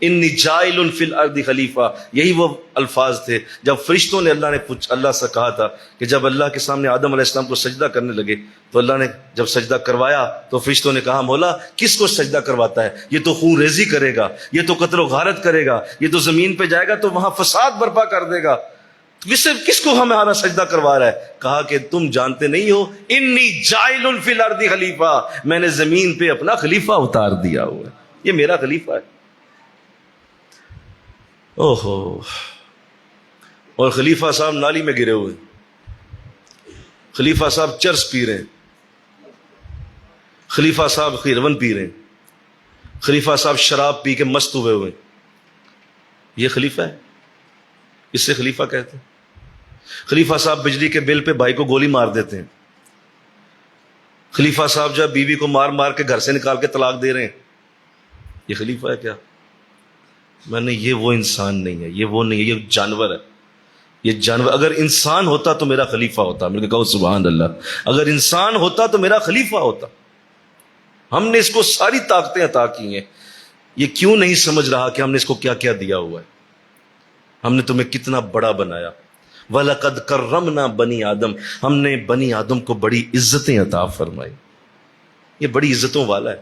S1: انی جاعل فی الارض خلیفہ، یہی وہ الفاظ تھے جب فرشتوں نے اللہ سے کہا تھا کہ جب اللہ کے سامنے آدم علیہ السلام کو سجدہ کرنے لگے تو اللہ نے جب سجدہ کروایا تو فرشتوں نے کہا مولا کس کو سجدہ کرواتا ہے؟ یہ تو خون ریزی کرے گا، یہ تو قتل و غارت کرے گا، یہ تو زمین پہ جائے گا تو وہاں فساد برپا کر دے گا. کس کو ہمارا سجدہ کروا رہا ہے؟ کہا کہ تم جانتے نہیں ہو، انی جاعل فی الارض خلیفہ، میں نے زمین پہ اپنا خلیفہ اتار دیا ہوا ہے. یہ میرا خلیفہ ہے. اوہو. اور خلیفہ صاحب نالی میں گرے ہوئے، خلیفہ صاحب چرس پی رہے ہیں، خلیفہ صاحب خیرون پی رہے ہیں، خلیفہ صاحب شراب پی کے مست ہوئے ہوئے. یہ خلیفہ ہے؟ اس سے خلیفہ کہتے ہیں. خلیفہ صاحب بجلی کے بل پہ بھائی کو گولی مار دیتے ہیں. خلیفہ صاحب جو بیوی کو مار مار کے گھر سے نکال کے طلاق دے رہے ہیں. یہ خلیفہ ہے کیا؟ میں نے یہ وہ انسان نہیں ہے، یہ وہ نہیں ہے، یہ جانور ہے. یہ جانور. اگر انسان ہوتا تو میرا خلیفہ ہوتا. میں نے کہا سبحان اللہ. اگر انسان ہوتا تو میرا خلیفہ ہوتا. ہم نے اس کو ساری طاقتیں عطا کی ہیں. یہ کیوں نہیں سمجھ رہا کہ ہم نے اس کو کیا کیا دیا ہوا ہے؟ ہم نے تمہیں کتنا بڑا بنایا. وَلَقَدْ كَرَّمْنَا بَنِي آدم، ہم نے بنی آدم کو بڑی عزتیں عطا فرمائی. یہ بڑی عزتوں والا ہے.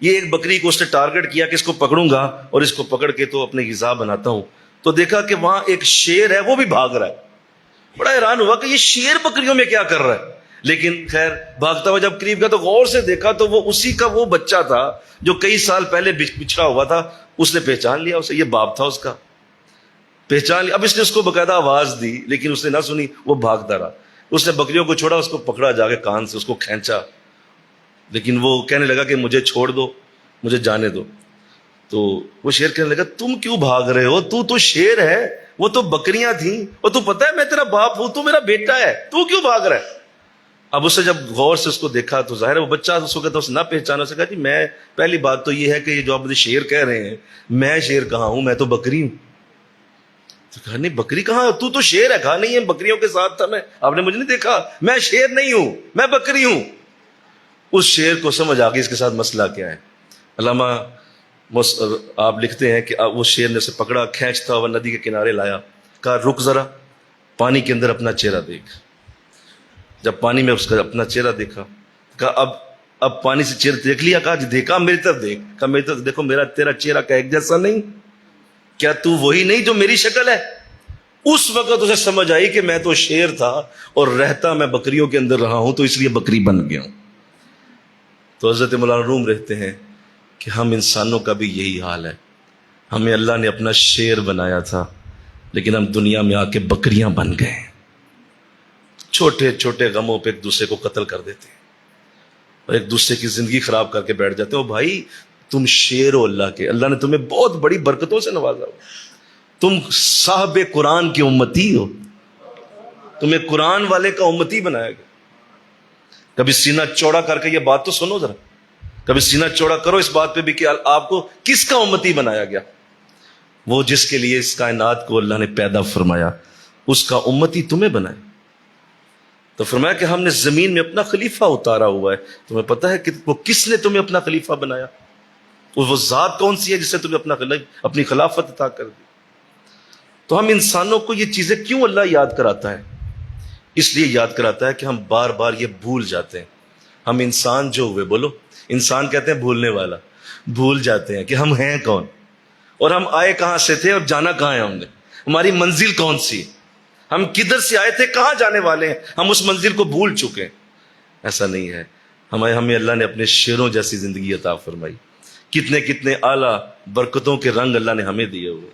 S1: یہ ایک بکری کو اس نے ٹارگٹ کیا کہ اس کو پکڑوں گا اور اس کو پکڑ کے تو اپنے غذا بناتا ہوں، تو دیکھا کہ وہاں ایک شیر ہے وہ بھی بھاگ رہا ہے۔ بڑا حیران ہوا کہ یہ شیر بکریوں میں کیا کر رہا ہے، لیکن خیر بھاگتا ہوا جب قریب گیا تو غور سے دیکھا تو وہ اسی کا وہ بچہ تھا جو کئی سال پہلے بچھڑا ہوا تھا۔ اس نے پہچان لیا اسے، یہ باپ تھا اس کا، پہچان لیا۔ اب اس نے اس کو باقاعدہ آواز دی لیکن اس نے نہ سنی، وہ بھاگتا رہا۔ اس نے بکریوں کو چھوڑا، اس کو پکڑا جا کے کان سے، اس کو کھینچا، لیکن وہ کہنے لگا کہ مجھے چھوڑ دو، مجھے جانے دو۔ تو وہ شیر کہنے لگا تم کیوں بھاگ رہے ہو، تو شیر ہے، وہ تو بکریاں تھیں، اور تو پتہ ہے میں تیرا باپ ہوں، تو میرا بیٹا ہے، تو کیوں بھاگ رہا ہے؟ اب اسے جب غور سے اس کو دیکھا تو ظاہر ہے وہ بچہ اس کو کہتا، اس نہ پہچانا، سے کہا جی میں، پہلی بات تو یہ ہے کہ یہ جو آپ مجھے شیر کہہ رہے ہیں، میں شیر کہاں ہوں، میں تو بکری ہوں۔ تو کہا نہیں بکری کہاں، تو شیر ہے۔ کہا نہیں ہے، بکریوں کے ساتھ تھا میں، آپ نے مجھے نہیں دیکھا، میں شیر نہیں ہوں، میں بکری ہوں۔ اس شیر کو سمجھ آ گئی اس کے ساتھ مسئلہ کیا ہے۔ علامہ آپ لکھتے ہیں کہ وہ شیر نے اسے پکڑا، کھینچتا ہوا ندی کے کنارے لایا، کہا رک ذرا، پانی کے اندر اپنا چہرہ دیکھ۔ جب پانی میں اس کا اپنا چہرہ دیکھا، کہا اب پانی سے چہرہ دیکھ لیا، کہا جی دیکھا، میری طرف دیکھ۔ کہا میری طرف دیکھو، میرا تیرا چہرہ کا ایک جیسا نہیں، کیا تو وہی نہیں جو میری شکل ہے؟ اس وقت اسے سمجھ آئی کہ میں تو شیر تھا اور رہتا میں بکریوں کے اندر رہا ہوں، تو اس لیے بکری بن گیا ہوں۔ تو حضرت مولانا روم رہتے ہیں کہ ہم انسانوں کا بھی یہی حال ہے، ہمیں اللہ نے اپنا شیر بنایا تھا لیکن ہم دنیا میں آ کے بکریاں بن گئے ہیں، چھوٹے چھوٹے غموں پہ ایک دوسرے کو قتل کر دیتے ہیں اور ایک دوسرے کی زندگی خراب کر کے بیٹھ جاتے ہیں۔ او بھائی تم شیر ہو اللہ کے، اللہ نے تمہیں بہت بڑی برکتوں سے نوازا ہو، تم صاحب قرآن کی امتی ہو، تمہیں قرآن والے کا امتی بنایا گیا۔ کبھی سینہ چوڑا کر کے یہ بات تو سنو ذرا، کبھی سینہ چوڑا کرو اس بات پہ بھی کہ آپ کو کس کا امتی بنایا گیا؟ وہ جس کے لیے اس کائنات کو اللہ نے پیدا فرمایا، اس کا امتی تمہیں بنایا۔ تو فرمایا کہ ہم نے زمین میں اپنا خلیفہ اتارا ہوا ہے۔ تمہیں پتہ ہے کہ وہ کس نے تمہیں اپنا خلیفہ بنایا؟ وہ ذات کون سی ہے جس نے تمہیں اپنی خلافت عطا کر دی؟ تو ہم انسانوں کو یہ چیزیں کیوں اللہ یاد کراتا ہے؟ اس لیے یاد کراتا ہے کہ ہم بار بار یہ بھول جاتے ہیں۔ ہم انسان جو ہوئے، بولو انسان کہتے ہیں بھولنے والا، بھول جاتے ہیں کہ ہم ہیں کون اور ہم آئے کہاں سے تھے اور جانا کہاں ہے، ہم نے ہماری منزل کون سی، ہم کدھر سے آئے تھے، کہاں جانے والے ہیں، ہم اس منزل کو بھول چکے ہیں۔ ایسا نہیں ہے، ہمیں اللہ نے اپنے شیروں جیسی زندگی عطا فرمائی، کتنے کتنے اعلیٰ برکتوں کے رنگ اللہ نے ہمیں دیے ہوئے،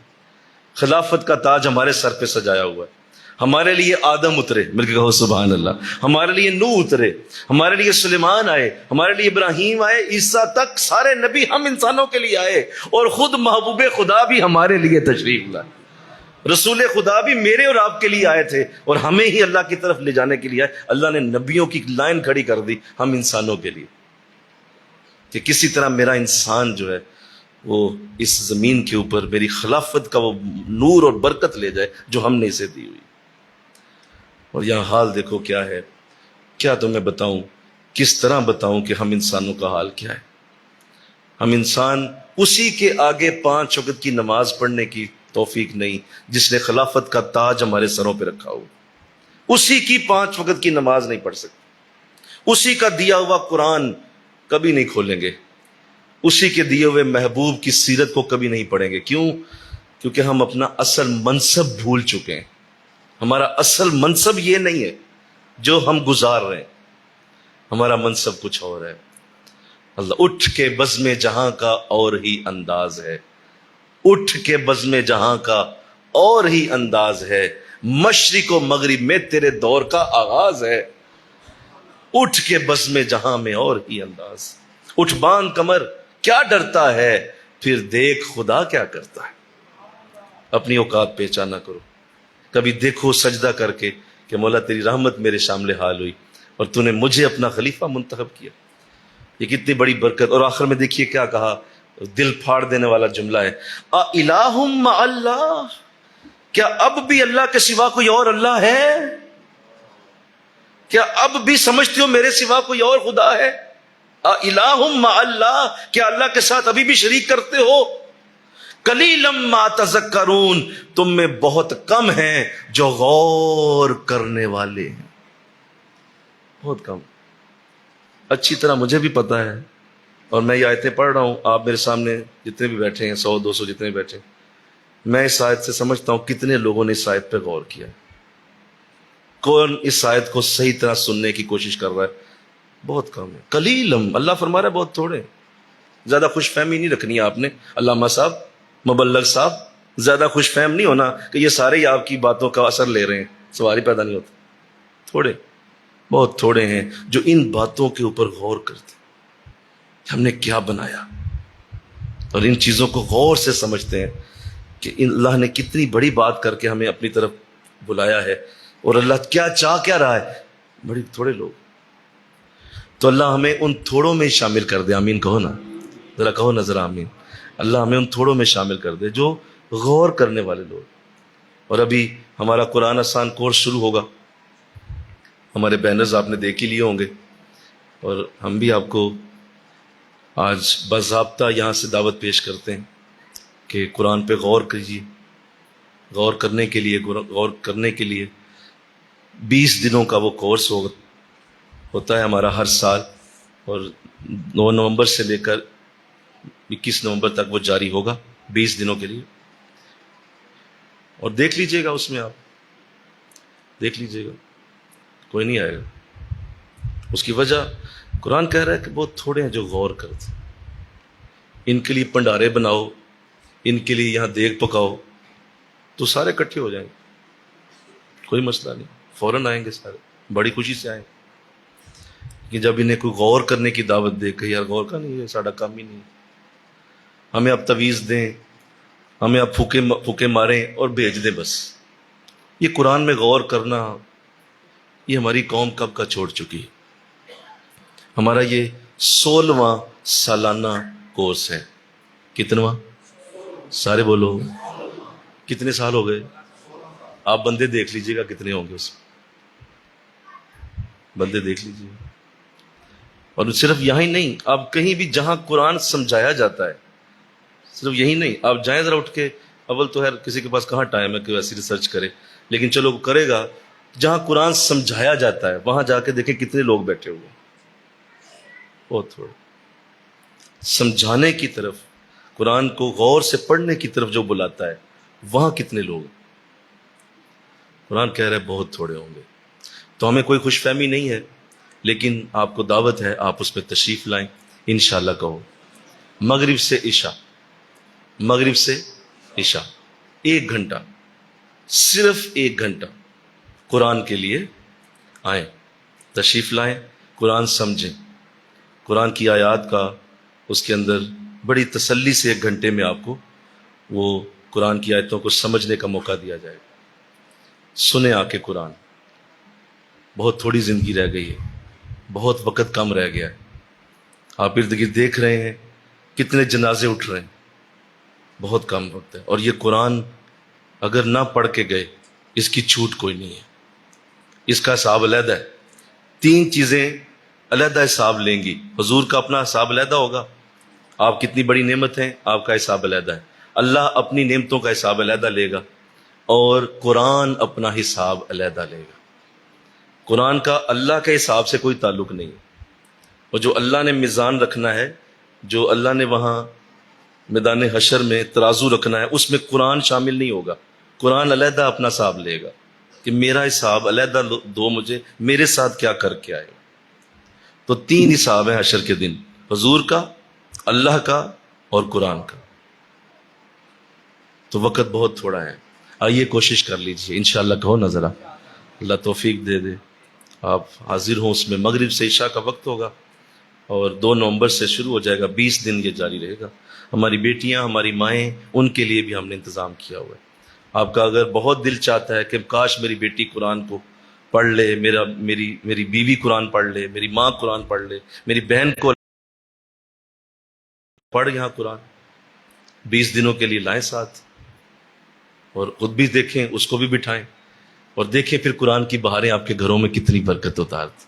S1: خلافت کا تاج ہمارے سر پہ سجایا ہوا ہے۔ ہمارے لیے آدم اترے، مل کے کہو سبحان اللہ، ہمارے لیے نوح اترے، ہمارے لیے سلیمان آئے، ہمارے لیے ابراہیم آئے، عیسیٰ تک سارے نبی ہم انسانوں کے لیے آئے، اور خود محبوب خدا بھی ہمارے لیے تشریف لائے، رسول خدا بھی میرے اور آپ کے لیے آئے تھے اور ہمیں ہی اللہ کی طرف لے جانے کے لیے آئے۔ اللہ نے نبیوں کی لائن کھڑی کر دی ہم انسانوں کے لیے کہ کسی طرح میرا انسان جو ہے وہ اس زمین کے اوپر میری خلافت کا وہ نور اور برکت لے جائے جو ہم نے اسے دی ہوئی۔ اور یہاں حال دیکھو کیا ہے، کیا تمہیں بتاؤں، کس طرح بتاؤں کہ ہم انسانوں کا حال کیا ہے۔ ہم انسان اسی کے آگے 5 وقت کی نماز پڑھنے کی توفیق نہیں جس نے خلافت کا تاج ہمارے سروں پہ رکھا ہو، اسی کی 5 وقت کی نماز نہیں پڑھ سکتے، اسی کا دیا ہوا قرآن کبھی نہیں کھولیں گے، اسی کے دیے ہوئے محبوب کی سیرت کو کبھی نہیں پڑھیں گے۔ کیوں؟ کیونکہ ہم اپنا اصل منصب بھول چکے ہیں۔ ہمارا اصل منصب یہ نہیں ہے جو ہم گزار رہے ہیں، ہمارا منصب کچھ اور ہے۔ اللہ اٹھ کے بزم جہاں کا اور ہی انداز ہے، اٹھ کے بزم جہاں کا اور ہی انداز ہے، مشرق و مغرب میں تیرے دور کا آغاز ہے، اٹھ کے بزم جہاں میں اور ہی انداز، اٹھ باندھ کمر کیا ڈرتا ہے، پھر دیکھ خدا کیا کرتا ہے۔ اپنی اوقات پہچانا کرو، کبھی دیکھو سجدہ کر کے کہ مولا تیری رحمت میرے شامل حال ہوئی اور تو نے مجھے اپنا خلیفہ منتخب کیا، یہ کتنی بڑی برکت۔ اور آخر میں دیکھیے کیا کہا، دل پھاڑ دینے والا جملہ ہے، اِلٰہٌ مع اللہ، کیا اب بھی اللہ کے سوا کوئی اور اللہ ہے؟ کیا اب بھی سمجھتے ہو میرے سوا کوئی اور خدا ہے؟ اِلٰہٌ مع اللہ، کیا اللہ کے ساتھ ابھی بھی شریک کرتے ہو؟ قلیلاً ما تذکرون، تم میں بہت کم ہیں جو غور کرنے والے ہیں، بہت کم۔ اچھی طرح مجھے بھی پتا ہے اور میں یہ آیتیں پڑھ رہا ہوں، آپ میرے سامنے جتنے بھی بیٹھے ہیں، 100 200 جتنے بھی بیٹھے ہیں، میں اس آیت سے سمجھتا ہوں کتنے لوگوں نے اس آیت پہ غور کیا، کون اس آیت کو صحیح طرح سننے کی کوشش کر رہا ہے؟ بہت کم ہے، قلیلم، اللہ فرما رہا ہے بہت تھوڑے ہیں۔ زیادہ خوش فہمی نہیں رکھنی ہے آپ نے، علامہ صاحب، مبلغ صاحب، زیادہ خوش فہم نہیں ہونا کہ یہ سارے ہی آپ کی باتوں کا اثر لے رہے ہیں، سوال ہی پیدا نہیں ہوتا۔ تھوڑے، بہت تھوڑے ہیں جو ان باتوں کے اوپر غور کرتے ہیں، ہم نے کیا بنایا، اور ان چیزوں کو غور سے سمجھتے ہیں کہ اللہ نے کتنی بڑی بات کر کے ہمیں اپنی طرف بلایا ہے، اور اللہ کیا چاہ کیا رہا ہے۔ بڑے تھوڑے لوگ، تو اللہ ہمیں ان تھوڑوں میں شامل کر دے، آمین کہو نا، ذرا کہو نا ذرا آمین۔ اللہ ہمیں ان تھوڑوں میں شامل کر دے جو غور کرنے والے لوگ۔ اور ابھی ہمارا قرآن آسان کورس شروع ہوگا، ہمارے بینرز آپ نے دیکھ ہی لیے ہوں گے، اور ہم بھی آپ کو آج باضابطہ یہاں سے دعوت پیش کرتے ہیں کہ قرآن پہ غور کیجیے۔ غور کرنے کے لیے 20 دنوں کا وہ کورس ہوتا ہے ہمارا ہر سال، اور 9 نومبر سے لے کر 21 نومبر تک وہ جاری ہوگا، 20 دنوں کے لیے۔ اور دیکھ لیجئے گا، اس میں آپ دیکھ لیجئے گا، کوئی نہیں آئے گا۔ اس کی وجہ قرآن کہہ رہا ہے کہ بہت تھوڑے ہیں جو غور کرتے، ان کے لیے پنڈارے بناؤ، ان کے لیے یہاں دیگ پکاؤ تو سارے اکٹھے ہو جائیں گے، کوئی مسئلہ نہیں، فوراً آئیں گے سارے، بڑی خوشی سے آئیں گے۔ کہ جب انہیں کوئی غور کرنے کی دعوت دے کہ یار غور کا نہیں، یہ ساڑھا کام ہی نہیں، ہمیں اب تویز دیں، ہمیں اب پھوکے ماریں اور بھیج دیں بس۔ یہ قرآن میں غور کرنا، یہ ہماری قوم کب کا چھوڑ چکی ہے۔ ہمارا یہ 16واں سالانہ کورس ہے۔ کتنواں؟ سارے بولو، کتنے سال ہو گئے؟ آپ بندے دیکھ لیجئے گا کتنے ہوں گے اس میں، بندے دیکھ لیجئے۔ اور صرف یہاں ہی نہیں، آپ کہیں بھی جہاں قرآن سمجھایا جاتا ہے، صرف یہی نہیں، آپ جائیں ذرا اٹھ کے، اول تو خیر کسی کے پاس کہاں ٹائم ہے کہ ایسی ریسرچ کرے، لیکن چلو وہ کرے گا، جہاں قرآن سمجھایا جاتا ہے وہاں جا کے دیکھیں کتنے لوگ بیٹھے ہوئے ہیں، بہت تھوڑے۔ سمجھانے کی طرف، قرآن کو غور سے پڑھنے کی طرف جو بلاتا ہے وہاں کتنے لوگ ہیں؟ قرآن کہہ رہا ہے بہت تھوڑے ہوں گے۔ تو ہمیں کوئی خوش فہمی نہیں ہے، لیکن آپ کو دعوت ہے، آپ اس پہ تشریف لائیں انشاءاللہ۔ کہو مغرب سے عشاء، مغرب سے عشاء 1 گھنٹہ، صرف 1 گھنٹہ قرآن کے لیے آئیں، تشریف لائیں، قرآن سمجھیں، قرآن کی آیات کا اس کے اندر بڑی تسلی سے 1 گھنٹے میں آپ کو وہ قرآن کی آیتوں کو سمجھنے کا موقع دیا جائے گا۔ سنیں آ کے قرآن، بہت تھوڑی زندگی رہ گئی ہے، بہت وقت کم رہ گیا ہے۔ آپ ارد گرد دیکھ رہے ہیں کتنے جنازے اٹھ رہے ہیں، بہت کم وقت ہے، اور یہ قرآن اگر نہ پڑھ کے گئے اس کی چھوٹ کوئی نہیں ہے، اس کا حساب علیحدہ ہے۔ 3 چیزیں علیحدہ حساب لیں گی، حضور کا اپنا حساب علیحدہ ہوگا، آپ کتنی بڑی نعمت ہیں آپ کا حساب علیحدہ ہے، اللہ اپنی نعمتوں کا حساب علیحدہ لے گا، اور قرآن اپنا حساب علیحدہ لے گا۔ قرآن کا اللہ کے حساب سے کوئی تعلق نہیں ہے، اور جو اللہ نے میزان رکھنا ہے، جو اللہ نے وہاں میدان حشر میں ترازو رکھنا ہے، اس میں قرآن شامل نہیں ہوگا، قرآن علیحدہ اپنا حساب لے گا کہ میرا حساب علیحدہ دو مجھے، میرے ساتھ کیا کر کے آئے گا۔ تو 3 حساب ہیں حشر کے دن، حضور کا، اللہ کا اور قرآن کا۔ تو وقت بہت تھوڑا ہے، آئیے کوشش کر لیجئے انشاءاللہ۔ کہو نا ذرا، اللہ توفیق دے دے آپ حاضر ہوں۔ اس میں مغرب سے عشاء کا وقت ہوگا، اور 2 نومبر سے شروع ہو جائے گا، 20 دن یہ جاری رہے گا۔ ہماری بیٹیاں، ہماری مائیں، ان کے لیے بھی ہم نے انتظام کیا ہوا ہے۔ آپ کا اگر بہت دل چاہتا ہے کہ کاش میری بیٹی قرآن کو پڑھ لے، میری بیوی قرآن پڑھ لے، میری ماں قرآن پڑھ لے، میری بہن کو پڑھ یہاں قرآن، 20 دنوں کے لیے لائیں ساتھ، اور خود بھی دیکھیں، اس کو بھی بٹھائیں، اور دیکھیں پھر قرآن کی بہاریں آپ کے گھروں میں کتنی برکت اتارتی،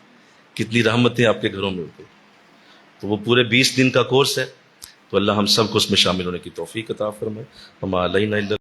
S1: کتنی رحمتیں آپ کے گھروں میں ہوتی۔ تو وہ پورے 20 دن کا کورس ہے، تو اللہ ہم سب کو اس میں شامل ہونے کی توفیق عطا فرمائے۔ وما علینا الا